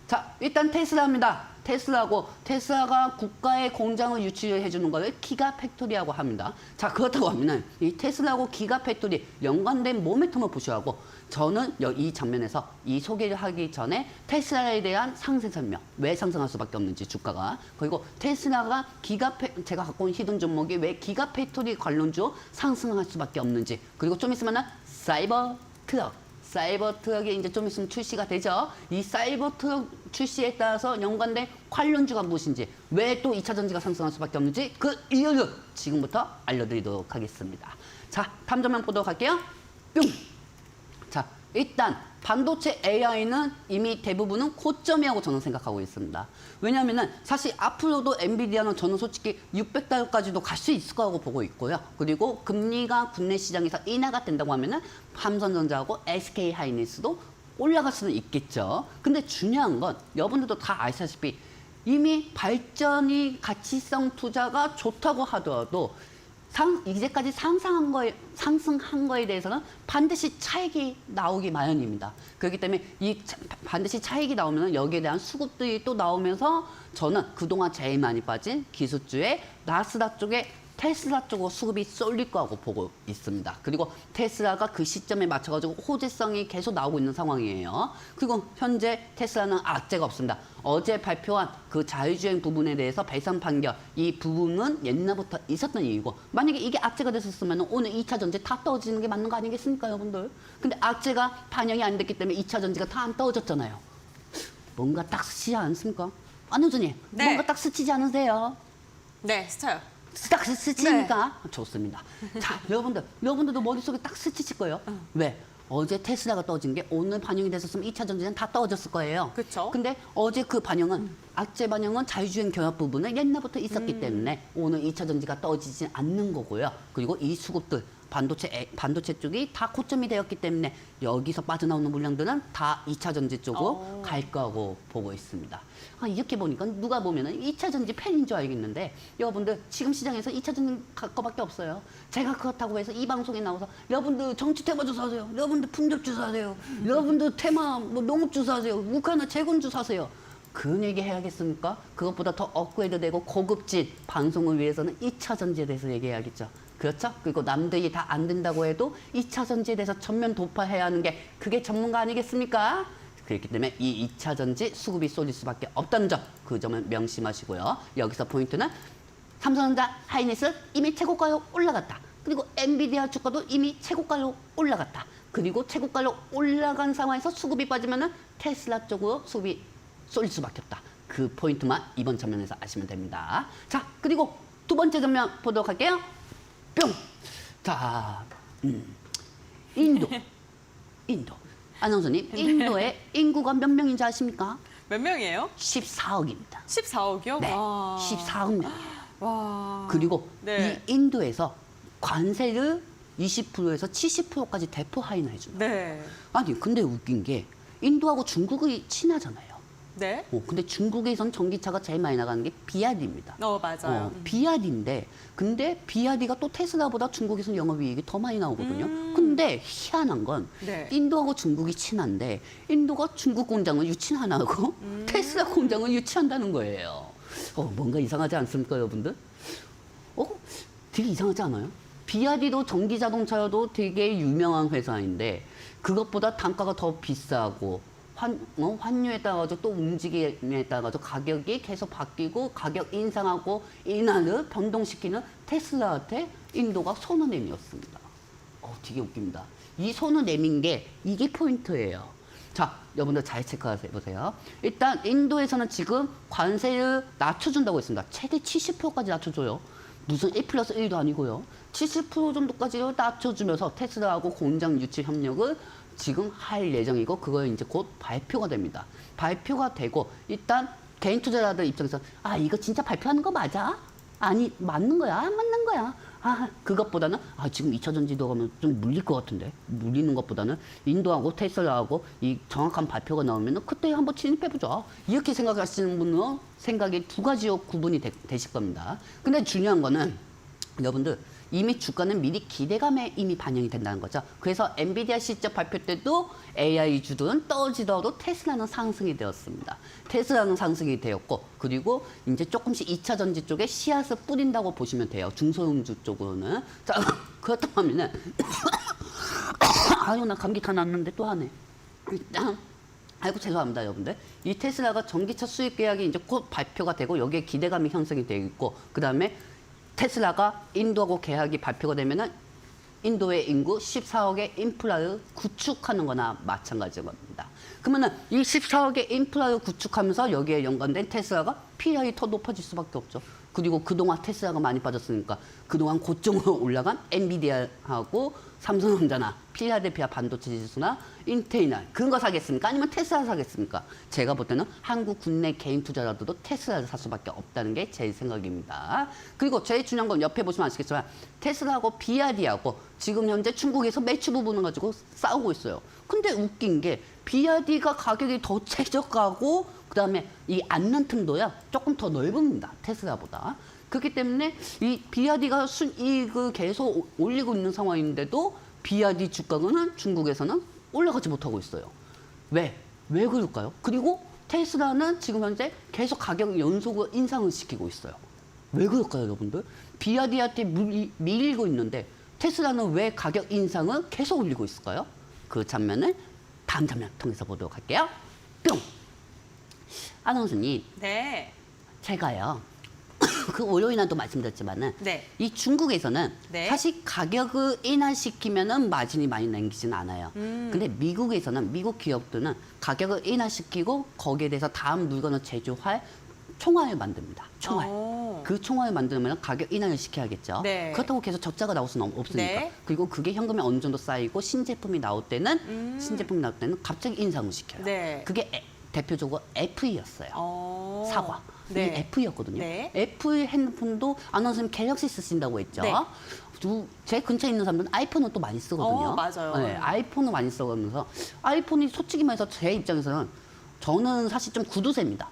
자, 일단 테슬라입니다. 테슬라가 국가의 공장을 유치해 주는 것을 기가팩토리라고 합니다. 자, 그렇다고 하면은 이 테슬라하고 기가팩토리 연관된 모멘텀을 보셔야 하고 저는 이 장면에서 이 소개를 하기 전에 테슬라에 대한 상세 설명, 왜 상승할 수밖에 없는지 주가가 그리고 테슬라가 제가 갖고 온 히든 종목이 왜 기가팩토리 관련주 상승할 수밖에 없는지 그리고 좀 있으면은 사이버 트럭이 이제 좀 있으면 출시가 되죠. 이 사이버 트럭 출시에 따라서 연관된 관련주가 무엇인지, 왜 또 2차 전지가 상승할 수밖에 없는지 그 이유를 지금부터 알려드리도록 하겠습니다. 자, 다음 장면 보도록 할게요. 뿅! 자, 일단 반도체 AI는 이미 대부분은 고점이라고 저는 생각하고 있습니다. 왜냐하면은 사실 앞으로도 엔비디아는 저는 솔직히 600달러까지도 갈 수 있을 거라고 보고 있고요. 그리고 금리가 국내 시장에서 인하가 된다고 하면은 삼성전자하고 SK 하이닉스도 올라갈 수는 있겠죠. 근데 중요한 건 여러분들도 다 아시다시피 이미 발전이 가치성 투자가 좋다고 하더라도 이제까지 상승한 거에 대해서는 반드시 차익이 나오기 마련입니다. 그렇기 때문에 반드시 차익이 나오면 여기에 대한 수급들이 또 나오면서 저는 그동안 제일 많이 빠진 기술주의 나스닥 쪽에 테슬라 쪽으로 수급이 쏠릴 거라고 보고 있습니다. 그리고 테슬라가 그 시점에 맞춰가지고 호재성이 계속 나오고 있는 상황이에요. 그리고 현재 테슬라는 악재가 없습니다. 어제 발표한 그 자율주행 부분에 대해서 배상 판결, 이 부분은 옛날부터 있었던 일이고, 만약에 이게 악재가 됐었으면 오늘 2차 전지 다 떨어지는 게 맞는 거 아니겠습니까, 여러분들? 근데 악재가 반영이 안 됐기 때문에 2차 전지가 다 안 떨어졌잖아요. 뭔가 딱 스치지 않습니까? 안효준님, 네. 뭔가 딱 스치지 않으세요? 네, 스쳐요. 딱 스치니까 좋습니다. 자, 여러분들도 머릿속에 딱 스치실 거예요. 왜? 어제 테슬라가 떨어진 게 오늘 반영이 됐었으면 2차 전지는 다 떨어졌을 거예요. 그쵸. 근데 어제 그 반영은 악재 반영은 자율주행 결합 부분은 옛날부터 있었기 때문에 오늘 2차 전지가 떨어지지 않는 거고요. 그리고 이 수급들 반도체 쪽이 다 고점이 되었기 때문에 여기서 빠져나오는 물량들은 다 2차 전지 쪽으로 갈 거라고 보고 있습니다. 이렇게 보니까 누가 보면은 2차 전지 팬인 줄 알겠는데, 여러분들 지금 시장에서 2차 전지 갈 거밖에 없어요. 제가 그렇다고 해서 이 방송에 나와서 여러분들 정치 테마 주사 하세요. 여러분들 품접 주사 하세요. 여러분들 테마 뭐 농업 주사 하세요. 우크라이나 재건 주사 하세요. 그런 얘기 해야겠습니까? 그것보다 더 업그레이드되고 고급진 방송을 위해서는 2차 전지에 대해서 얘기해야겠죠. 그렇죠? 그리고 남들이 다 안 된다고 해도 2차 전지에 대해서 전면 돌파해야 하는 게 그게 전문가 아니겠습니까? 그렇기 때문에 이 2차 전지 수급이 쏠릴 수밖에 없다는 점, 그 점을 명심하시고요. 여기서 포인트는 삼성전자, 하이닉스 이미 최고가로 올라갔다. 그리고 엔비디아 주가도 이미 최고가로 올라갔다. 그리고 최고가로 올라간 상황에서 수급이 빠지면은 테슬라 쪽으로 수급이 쏠릴 수밖에 없다. 그 포인트만 이번 장면에서 아시면 됩니다. 자, 그리고 두 번째 장면 보도록 할게요. 뿅! 자, 인도. 아나운서님, 인도의 인구가 몇 명인지 아십니까? 몇 명이에요? 14억입니다. 14억이요? 네, 와. 14억 명. 와. 그리고 네. 이 인도에서 관세를 20%에서 70%까지 대폭 할인해준다. 네. 아니, 근데 웃긴 게 인도하고 중국이 친하잖아요. 네. 근데 중국에선 전기차가 제일 많이 나가는 게 비아디입니다. 맞아요. 비아디인데, 근데 비아디가 또 테슬라보다 중국에서는 영업이익이 더 많이 나오거든요. 근데 희한한 건 네. 인도하고 중국이 친한데 인도가 중국 공장을 유치 안 하고 테슬라 공장을 유치한다는 거예요. 뭔가 이상하지 않습니까, 여러분들? 되게 이상하지 않아요? 비아디도 전기 자동차여도 되게 유명한 회사인데 그것보다 단가가 더 비싸고 환율에 따라서 또 움직임에 따라서 가격이 계속 바뀌고 가격 인상하고 인하를 변동시키는 테슬라한테 인도가 손을 내밀었습니다. 되게 웃깁니다. 이 손을 내민 게 이게 포인트예요. 자, 여러분들 잘 체크해 보세요. 일단 인도에서는 지금 관세를 낮춰준다고 했습니다. 최대 70%까지 낮춰줘요. 무슨 1+1도 아니고요. 70% 정도까지 낮춰주면서 테슬라하고 공장 유치 협력을 지금 할 예정이고 그거 이제 곧 발표가 됩니다. 발표가 되고 일단 개인 투자자들 입장에서 이거 진짜 발표하는 거 맞아? 아니 맞는 거야? 안 맞는 거야? 그것보다는 지금 2차 전지도 가면 좀 물릴 것 같은데 물리는 것보다는 인도하고 테슬라하고 이 정확한 발표가 나오면 그때 한번 진입해보자. 이렇게 생각하시는 분은 생각이 두 가지로 구분이 되실 겁니다. 근데 중요한 거는 여러분들 이미 주가는 미리 기대감에 이미 반영이 된다는 거죠. 그래서 엔비디아 실적 발표 때도 AI주들은 떨어지더라도 테슬라는 상승이 되었습니다. 테슬라는 상승이 되었고 그리고 이제 조금씩 2차 전지 쪽에 씨앗을 뿌린다고 보시면 돼요. 중소형주 쪽으로는. 자, 그렇다고 하면은 나 감기 다 났는데 또 하네. 일단 죄송합니다, 여러분들. 이 테슬라가 전기차 수입 계약이 이제 곧 발표가 되고 여기에 기대감이 형성이 되어 있고 그다음에 테슬라가 인도하고 계약이 발표가 되면은 인도의 인구 14억의 인프라를 구축하는 거나 마찬가지인 겁니다. 그러면은 이 14억의 인프라를 구축하면서 여기에 연관된 테슬라가 PER이 더 높아질 수밖에 없죠. 그리고 그동안 테슬라가 많이 빠졌으니까 그동안 고점으로 올라간 엔비디아하고 삼성전자나 필라델피아 반도체 지수나 인텔이나 그런 거 사겠습니까? 아니면 테슬라 사겠습니까? 제가 볼 때는 한국 국내 개인 투자자들도 테슬라를 살 수밖에 없다는 게 제 생각입니다. 그리고 제일 중요한 건 옆에 보시면 아시겠지만 테슬라하고 비아디하고 지금 현재 중국에서 매출 부분을 가지고 싸우고 있어요. 근데 웃긴 게 비아디가 가격이 더 최저가고 그다음에 이 앉는 틈도요 조금 더 넓습니다. 테슬라보다. 그렇기 때문에 이 비아디가 순이익을 계속 올리고 있는 상황인데도 비아디 주가는 중국에서는 올라가지 못하고 있어요. 왜 그럴까요? 그리고 테슬라는 지금 현재 계속 가격 연속으로 인상을 시키고 있어요. 왜 그럴까요, 여러분들? 비아디한테 밀리고 있는데 테슬라는 왜 가격 인상을 계속 올리고 있을까요? 그 장면을 다음 장면 통해서 보도록 할게요. 뿅! 아나운서님, 네. 제가요. 그 월요일에도 말씀드렸지만은 네. 이 중국에서는 네. 사실 가격을 인하시키면은 마진이 많이 남기지는 않아요. 근데 미국에서는 미국 기업들은 가격을 인하시키고 거기에 대해서 다음 물건을 제조할 총알을 만듭니다. 총알. 오. 그 총알을 만들면 가격 인하를 시켜야겠죠. 네. 그렇다고 계속 적자가 나올 수는 없으니까. 네. 그리고 그게 현금이 어느 정도 쌓이고 신제품이 나올 때는 갑자기 인상을 시켜요. 네. 그게 대표적으로 애플이었어요. 사과. 네. 이게 애플이었거든요. 네. 애플 핸드폰도 아나운서님 갤럭시 쓰신다고 했죠. 네. 제 근처에 있는 사람들은 아이폰을 또 많이 쓰거든요. 맞아요. 네, 아이폰을 많이 써가면서 아이폰이 솔직히 말해서 제 입장에서는 저는 사실 좀 구두쇠입니다.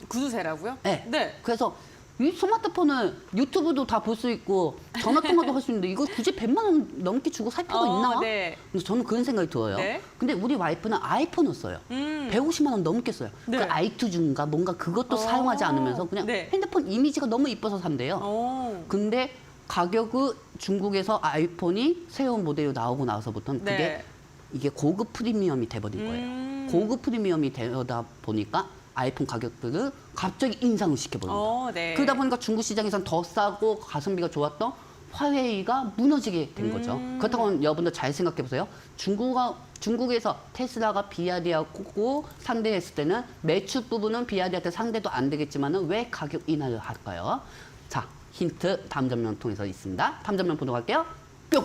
구두쇠라고요? 네. 네. 그래서 이 스마트폰을 유튜브도 다 볼 수 있고 전화 통화도 할 수 있는데 이거 굳이 100만 원 넘게 주고 살 필요가 있나? 네. 그래서 저는 그런 생각이 들어요. 네. 근데 우리 와이프는 아이폰을 써요. 150만 원 넘게 써요. 네. 그 아이투즈인가 뭔가 그것도 사용하지 않으면서 그냥 네. 핸드폰 이미지가 너무 이뻐서 산대요. 근데 가격은 중국에서 아이폰이 새로운 모델로 나오고 나서부터는 그게 네. 이게 고급 프리미엄이 돼버린 거예요. 고급 프리미엄이 되다 보니까 아이폰 가격들을 갑자기 인상을 시켜버립니다. 네. 그러다 보니까 중국 시장에서는 더 싸고 가성비가 좋았던 화웨이가 무너지게 된 거죠. 그렇다고 여러분들 잘 생각해 보세요. 중국에서 테슬라가 비아디하고 상대했을 때는 매출 부분은 비아디한테 상대도 안 되겠지만은 왜 가격 인하를 할까요? 자, 힌트 다음 장면 통해서 있습니다. 다음 장면 보도록 할게요. 뿅!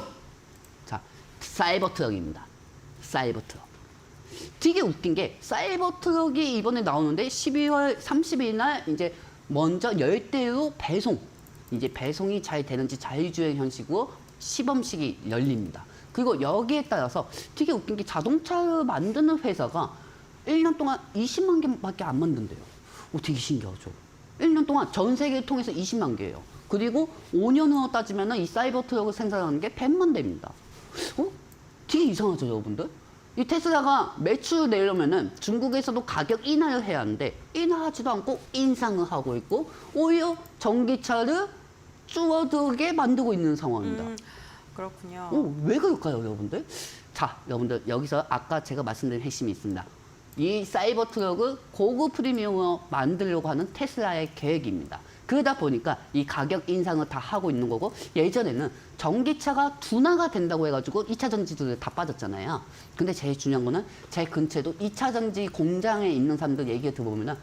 자, 사이버 트럭입니다. 사이버 트럭. 되게 웃긴 게 사이버 트럭이 이번에 나오는데 12월 30일 날 이제 먼저 열대로 배송이 잘 되는지 자율주행 형식으로 시범식이 열립니다. 그리고 여기에 따라서 되게 웃긴 게 자동차를 만드는 회사가 1년 동안 20만 개밖에 안 만든대요. 되게 신기하죠. 1년 동안 전 세계를 통해서 20만 개예요. 그리고 5년 후 따지면 이 사이버 트럭을 생산하는 게 100만 대입니다. 되게 이상하죠, 여러분들? 이 테슬라가 매출을 내려면은 중국에서도 가격 인하를 해야 하는데 인하하지도 않고 인상을 하고 있고 오히려 전기차를 줄어들게 만들고 있는 상황입니다. 그렇군요. 왜 그럴까요, 여러분들? 자, 여러분들 여기서 아까 제가 말씀드린 핵심이 있습니다. 이 사이버 트럭을 고급 프리미엄으로 만들려고 하는 테슬라의 계획입니다. 그러다 보니까 이 가격 인상을 다 하고 있는 거고 예전에는 전기차가 둔화가 된다고 해가지고 2차 전지들이 다 빠졌잖아요. 근데 제일 중요한 거는 제 근처에도 2차 전지 공장에 있는 사람들 얘기 들어보면은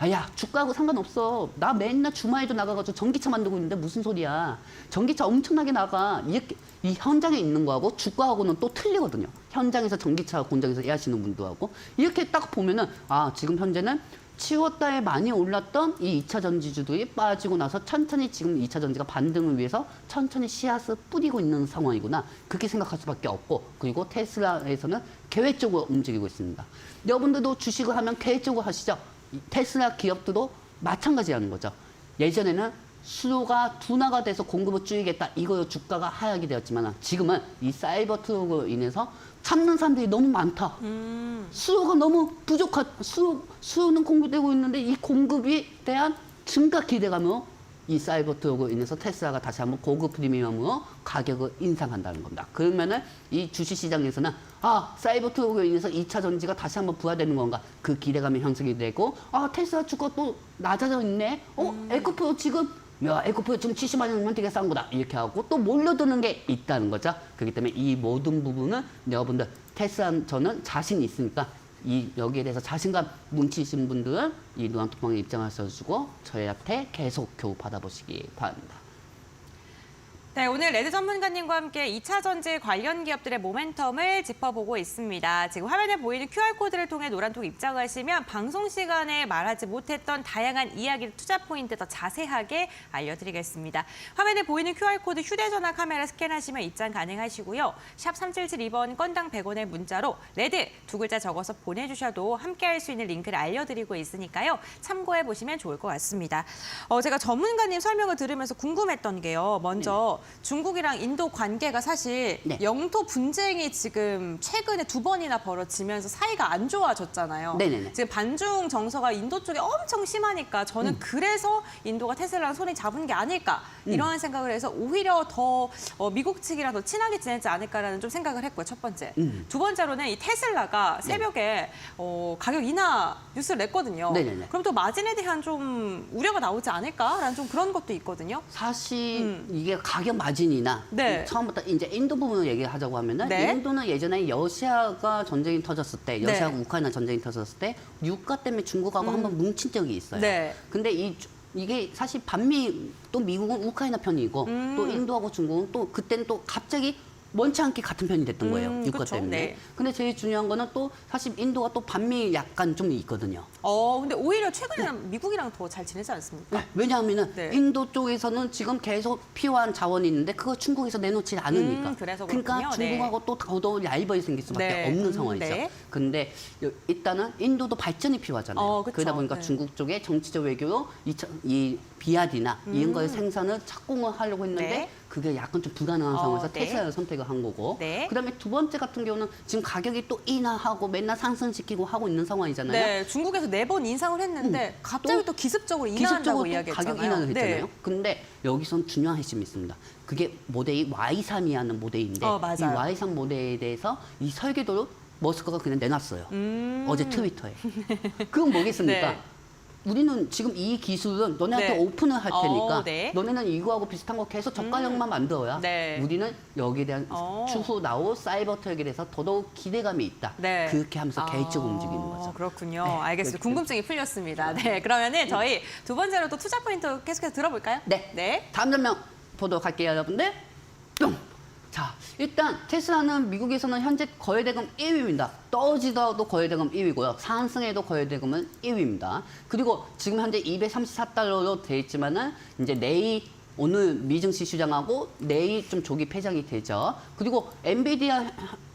야, 주가하고 상관없어. 나 맨날 주말에도 나가가지고 전기차 만들고 있는데 무슨 소리야. 전기차 엄청나게 나가. 이렇게 이 현장에 있는 거하고 주가하고는 또 틀리거든요. 현장에서 전기차 공장에서 일하시는 분들하고. 이렇게 딱 보면은 지금 현재는 7월 달에 많이 올랐던 이 2차 전지주들이 빠지고 나서 천천히 지금 2차 전지가 반등을 위해서 천천히 씨앗을 뿌리고 있는 상황이구나. 그렇게 생각할 수밖에 없고 그리고 테슬라에서는 계획적으로 움직이고 있습니다. 여러분들도 주식을 하면 계획적으로 하시죠. 테슬라 기업들도 마찬가지라는 거죠. 예전에는 수요가 둔화가 돼서 공급을 줄이겠다. 이거로 주가가 하락이 되었지만 지금은 이 사이버 트럭으로 인해서 찾는 사람들이 너무 많다. 수요가 너무 수요는 공급되고 있는데 이 공급에 대한 증가 기대감으로 이 사이버 트럭으로 인해서 테슬라가 다시 한번 고급 프리미엄으로 가격을 인상한다는 겁니다. 그러면은 이 주식시장에서는 사이버 트럭으로 인해서 2차 전지가 다시 한번 부활되는 건가? 그 기대감이 형성이 되고 테슬라 주가 또 낮아져 있네. 에코프로 지금 에코프로 지금 70만 원이면 되게 싼 거다. 이렇게 하고 또 몰려드는 게 있다는 거죠. 그렇기 때문에 이 모든 부분은 여러분들 테슬라 저는 자신 있으니까 여기에 대해서 자신감 뭉치신 분들은 이 노란톡방에 입장하셔주고 저희한테 계속 교육 받아보시기 바랍니다. 네, 오늘 레드 전문가님과 함께 2차 전지 관련 기업들의 모멘텀을 짚어보고 있습니다. 지금 화면에 보이는 QR코드를 통해 노란톡 입장하시면 방송 시간에 말하지 못했던 다양한 이야기를 투자 포인트 더 자세하게 알려드리겠습니다. 화면에 보이는 QR코드 휴대전화 카메라 스캔하시면 입장 가능하시고요. 샵 3772번 건당 100원의 문자로 레드 두 글자 적어서 보내주셔도 함께할 수 있는 링크를 알려드리고 있으니까요. 참고해보시면 좋을 것 같습니다. 제가 전문가님 설명을 들으면서 궁금했던 게요. 먼저 중국이랑 인도 관계가 사실 네. 영토 분쟁이 지금 최근에 2번이나 벌어지면서 사이가 안 좋아졌잖아요. 네네네. 지금 반중 정서가 인도 쪽에 엄청 심하니까 저는 그래서 인도가 테슬라랑 손이 잡은 게 아닐까 이러한 생각을 해서 오히려 더 미국 측이랑 더 친하게 지내지 않을까라는 좀 생각을 했고요. 첫 번째. 두 번째로는 이 테슬라가 새벽에 가격 인하 뉴스를 냈거든요. 네네네. 그럼 또 마진에 대한 좀 우려가 나오지 않을까라는 좀 그런 것도 있거든요. 사실 이게 가격 마진이나 네. 처음부터 이제 인도 부분을 얘기하자고 하면은 네. 인도는 예전에 러시아가 전쟁이 터졌을 때, 네. 러시아가 우크라이나 전쟁이 터졌을 때 유가 때문에 중국하고 한번 뭉친 적이 있어요. 네. 근데 이게 사실 반미 또 미국은 우크라이나 편이고 또 인도하고 중국은 또 그때는 또 갑자기 원치 않게 같은 편이 됐던 거예요. 유가 그쵸. 때문에. 네. 근데 제일 중요한 거는 또 사실 인도가 또 반미 약간 좀 있거든요. 근데 오히려 최근에는 미국이랑 더 잘 지내지 않습니까? 네, 왜냐하면은 네. 인도 쪽에서는 지금 계속 필요한 자원이 있는데 그거 중국에서 내놓지 않으니까. 그래서 그러니까 그렇군요. 네. 중국하고 또 더더욱 얇아이 생길 수밖에 네. 없는 상황이죠. 네. 근데 일단은 인도도 발전이 필요하잖아요. 그쵸. 그러다 보니까 네. 중국 쪽에 정치적 외교로 이 비아디나 이런 거의 생산을 착공을 하려고 했는데 네. 그게 약간 좀 불가능한 상황에서 네. 테슬라를 선택을 한 거고. 네. 그다음에 두 번째 같은 경우는 지금 가격이 또 인하하고 맨날 상승시키고 하고 있는 상황이잖아요. 네, 중국에서 4번 인상을 했는데 갑자기 또 기습적으로 인하한다고 기습적으로 또 이야기했잖아요. 가격 인하를 했잖아요. 네. 근데 여기선 중요한 핵심이 있습니다. 그게 모델이 Y3이라는 모델인데 맞아요. 이 Y3 모델에 대해서 이 설계도를 머스크가 그냥 내놨어요. 어제 트위터에. 그건 뭐겠습니까? 네. 우리는 지금 이 기술은 너네한테 네. 오픈을 할 테니까 네. 너네는 이거하고 비슷한 거 계속 저가형만 만들어야 네. 우리는 여기에 대한 추후 나올 사이버 트럭에 대해서 더더욱 기대감이 있다. 네. 그렇게 하면서 계획적으로 움직이는 거죠. 그렇군요. 네, 알겠습니다. 그렇게 궁금증이 풀렸습니다. 네, 그러면은 저희 두 번째로 또 투자 포인트 계속해서 들어볼까요? 네. 네. 다음 설명 보도록 할게요, 여러분들. 뿅! 자, 일단 테슬라는 미국에서는 현재 거래대금 1위입니다. 떨어지더라도 거래대금 1위고요. 상승해도 거래대금은 1위입니다. 그리고 지금 현재 234달러로 돼 있지만은 이제 내일 오늘 미증시 시장하고 내일 좀 조기 폐장이 되죠. 그리고 엔비디아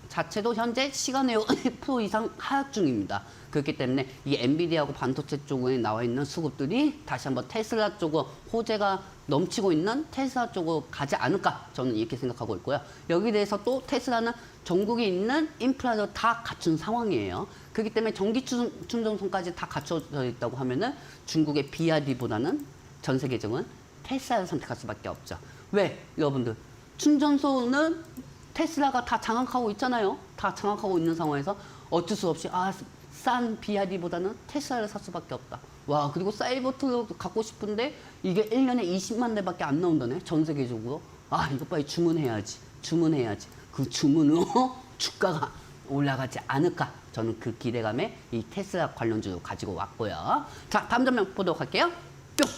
자체도 현재 시간외로 1% 이상 하락 중입니다. 그렇기 때문에 이 엔비디아하고 반도체 쪽에 나와 있는 수급들이 다시 한번 테슬라 쪽으로 호재가 넘치고 있는 테슬라 쪽으로 가지 않을까 저는 이렇게 생각하고 있고요. 여기에 대해서 또 테슬라는 전국에 있는 인프라를 다 갖춘 상황이에요. 그렇기 때문에 전기 충전소까지 다 갖춰져 있다고 하면은 중국의 BYD보다는 전 세계적으로 테슬라를 선택할 수밖에 없죠. 왜? 여러분들 충전소는 테슬라가 다 장악하고 있잖아요. 다 장악하고 있는 상황에서 어쩔 수 없이 싼 BYD보다는 테슬라를 살 수밖에 없다. 와, 그리고 사이버트럭 갖고 싶은데 이게 1년에 20만 대밖에 안 나온다네. 전 세계적으로. 이거 빨리 주문해야지. 그 주문으로 주가가 올라가지 않을까. 저는 그 기대감에 이 테슬라 관련주를 가지고 왔고요. 자, 다음 장면 보도록 할게요. 뿅!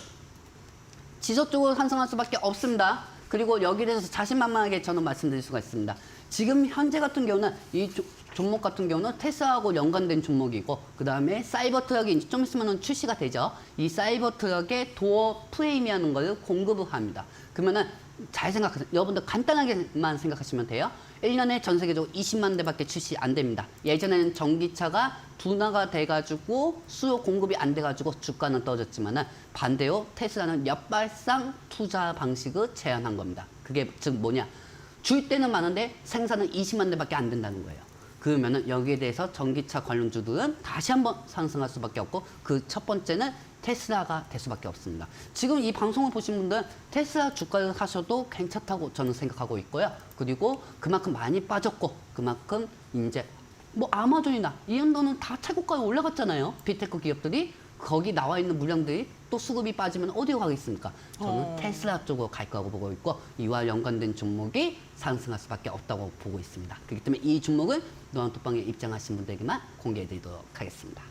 지속적으로 상승할 수밖에 없습니다. 그리고 여기에 대해서 자신만만하게 저는 말씀드릴 수가 있습니다. 지금 현재 같은 경우는 이 종목 같은 경우는 테슬라하고 연관된 종목이고 그 다음에 사이버 트럭이 좀 있으면 출시가 되죠. 이 사이버 트럭의 도어 프레임이라는 걸 공급을 합니다. 그러면은 잘 생각하세요. 여러분들 간단하게만 생각하시면 돼요. 1년에 전 세계적으로 20만 대밖에 출시 안 됩니다. 예전에는 전기차가 둔화가 돼가지고 수요 공급이 안 돼가지고 주가는 떨어졌지만은 반대로 테슬라는 역발상 투자 방식을 제안한 겁니다. 그게 즉 뭐냐? 줄 때는 많은데 생산은 20만 대밖에 안 된다는 거예요. 그러면은 여기에 대해서 전기차 관련주들은 다시 한번 상승할 수밖에 없고 그 첫 번째는 테슬라가 될 수밖에 없습니다. 지금 이 방송을 보신 분들은 테슬라 주가를 사셔도 괜찮다고 저는 생각하고 있고요. 그리고 그만큼 많이 빠졌고 그만큼 이제 뭐 아마존이나 이런도는 다 최고가에 올라갔잖아요. 빅테크 기업들이 거기 나와 있는 물량들이 또 수급이 빠지면 어디로 가겠습니까? 저는 테슬라 쪽으로 갈 거라고 보고 있고 이와 연관된 종목이 상승할 수밖에 없다고 보고 있습니다. 그렇기 때문에 이 종목은 노란톡방에 입장하신 분들에게만 공개해드리도록 하겠습니다.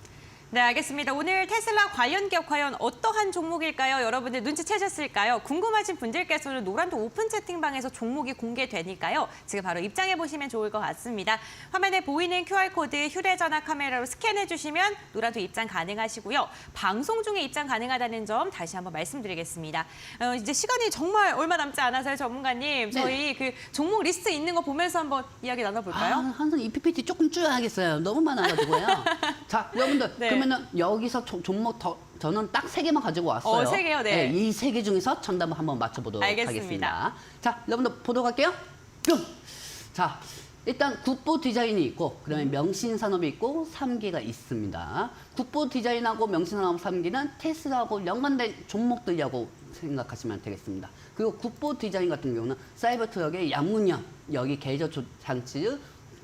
네, 알겠습니다. 오늘 테슬라 관련 기업 과연 어떠한 종목일까요? 여러분들 눈치채셨을까요? 궁금하신 분들께서는 노란톡 오픈 채팅방에서 종목이 공개되니까요. 지금 바로 입장해 보시면 좋을 것 같습니다. 화면에 보이는 QR코드 휴대전화 카메라로 스캔해 주시면 노란톡 입장 가능하시고요. 방송 중에 입장 가능하다는 점 다시 한번 말씀드리겠습니다. 이제 시간이 정말 얼마 남지 않아서요, 전문가님. 저희 그 종목 리스트 있는 거 보면서 한번 이야기 나눠볼까요? 항상 이 PPT 조금 줄여야겠어요. 너무 많아가지고요. 자, 여러분들. 네. 그러면은 여기서 종목 저는 딱 3개만 가지고 왔어요. 3개요? 네. 이 3개 중에서 정답을 한번 맞춰보도록 알겠습니다. 하겠습니다. 자, 여러분들 보도록 할게요. 뿅! 자, 일단 국보 디자인이 있고 그다음에 명신산업이 있고 3기가 있습니다. 국보 디자인하고 명신산업 3기는 테슬라하고 연관된 종목들이라고 생각하시면 되겠습니다. 그리고 국보 디자인 같은 경우는 사이버 트럭의 양문형 여기 계좌 장치를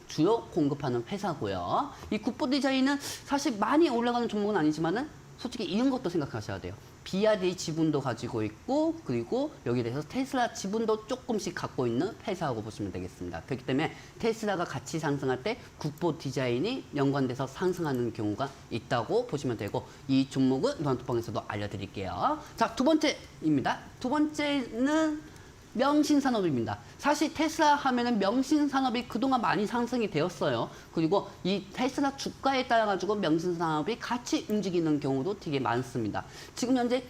주로 공급하는 회사고요. 이 국보 디자인은 사실 많이 올라가는 종목은 아니지만은 솔직히 이런 것도 생각하셔야 돼요. BRD 지분도 가지고 있고 그리고 여기에 대해서 테슬라 지분도 조금씩 갖고 있는 회사라고 보시면 되겠습니다. 그렇기 때문에 테슬라가 같이 상승할 때 국보 디자인이 연관돼서 상승하는 경우가 있다고 보시면 되고 이 종목은 노란톡방에서도 알려드릴게요. 자, 두 번째입니다. 두 번째는 명신산업입니다. 사실 테슬라 하면은 명신산업이 그동안 많이 상승이 되었어요. 그리고 이 테슬라 주가에 따라 가지고 명신산업이 같이 움직이는 경우도 되게 많습니다. 지금 현재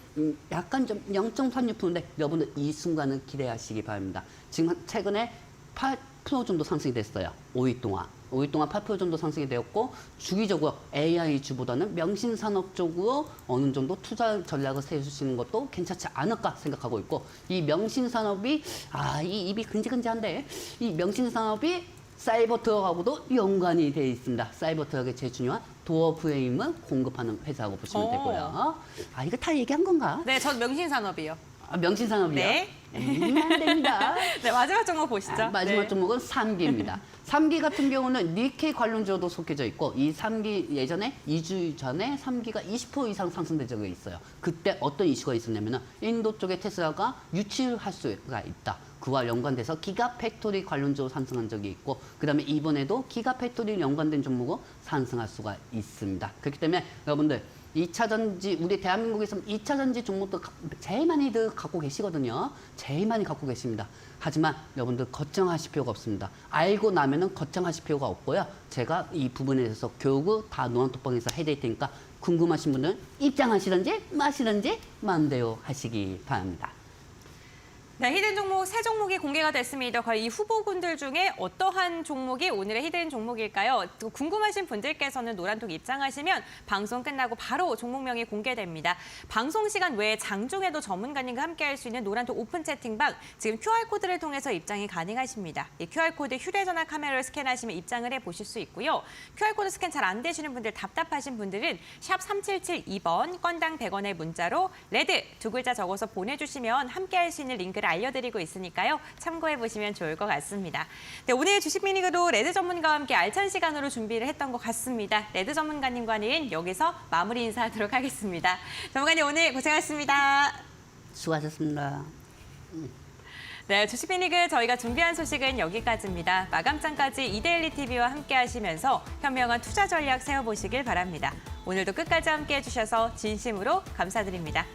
약간 좀 0.36%인데 여러분들 이 순간을 기대하시기 바랍니다. 지금 최근에 8% 정도 상승이 됐어요. 5일 동안. 5일 동안 8% 정도 상승이 되었고 주기적으로 AI주보다는 명신산업 쪽으로 어느 정도 투자 전략을 세우시는 것도 괜찮지 않을까 생각하고 있고 이 명신산업이 이 입이 근질근질한데 이 명신산업이 사이버 트럭하고도 연관이 되어 있습니다. 사이버 트럭의 제일 중요한 도어 프레임을 공급하는 회사라고 보시면 되고요. 이거 다 얘기한 건가? 네, 전 명신산업이요. 명신산업이요? 네. 안 됩니다. 네, 마지막 종목 보시죠. 마지막 네. 종목은 3기입니다. 3기 같은 경우는 니케이 관련주로도 속해져 있고 이 3기 예전에 2주 전에 3기가 20% 이상 상승된 적이 있어요. 그때 어떤 이슈가 있었냐면 인도 쪽에 테슬라가 유치할 수가 있다. 그와 연관돼서 기가팩토리 관련주로 상승한 적이 있고 그다음에 이번에도 기가팩토리 연관된 종목으로 상승할 수가 있습니다. 그렇기 때문에 여러분들 2차 전지 우리 대한민국에서 2차 전지 종목도 제일 많이들 갖고 계시거든요. 제일 많이 갖고 계십니다. 하지만 여러분들 걱정하실 필요가 없습니다. 알고 나면은 걱정하실 필요가 없고요. 제가 이 부분에 대해서 교육을 다 노란톡방에서 해드릴 테니까 궁금하신 분들은 입장하시든지 마시든지 마음대로 하시기 바랍니다. 네, 히든 종목 3종목이 공개가 됐습니다. 과연 이 후보군들 중에 어떠한 종목이 오늘의 히든 종목일까요? 또 궁금하신 분들께서는 노란톡 입장하시면 방송 끝나고 바로 종목명이 공개됩니다. 방송 시간 외에 장중에도 전문가님과 함께할 수 있는 노란톡 오픈 채팅방 지금 QR코드를 통해서 입장이 가능하십니다. 이 QR코드 휴대전화 카메라를 스캔하시면 입장을 해보실 수 있고요. QR코드 스캔 잘 안 되시는 분들 답답하신 분들은 샵 3772번 건당 100원의 문자로 레드 2글자 적어서 보내주시면 함께할 수 있는 링크를 알려드리고 있으니까요. 참고해보시면 좋을 것 같습니다. 네, 오늘 주식 미니그도 레드 전문가와 함께 알찬 시간으로 준비를 했던 것 같습니다. 레드 전문가님과는 여기서 마무리 인사하도록 하겠습니다. 전문가님 오늘 고생하셨습니다. 수고하셨습니다. 네, 주식 미니그 저희가 준비한 소식은 여기까지입니다. 마감장까지 이데일리 TV와 함께 하시면서 현명한 투자 전략 세워보시길 바랍니다. 오늘도 끝까지 함께 해주셔서 진심으로 감사드립니다.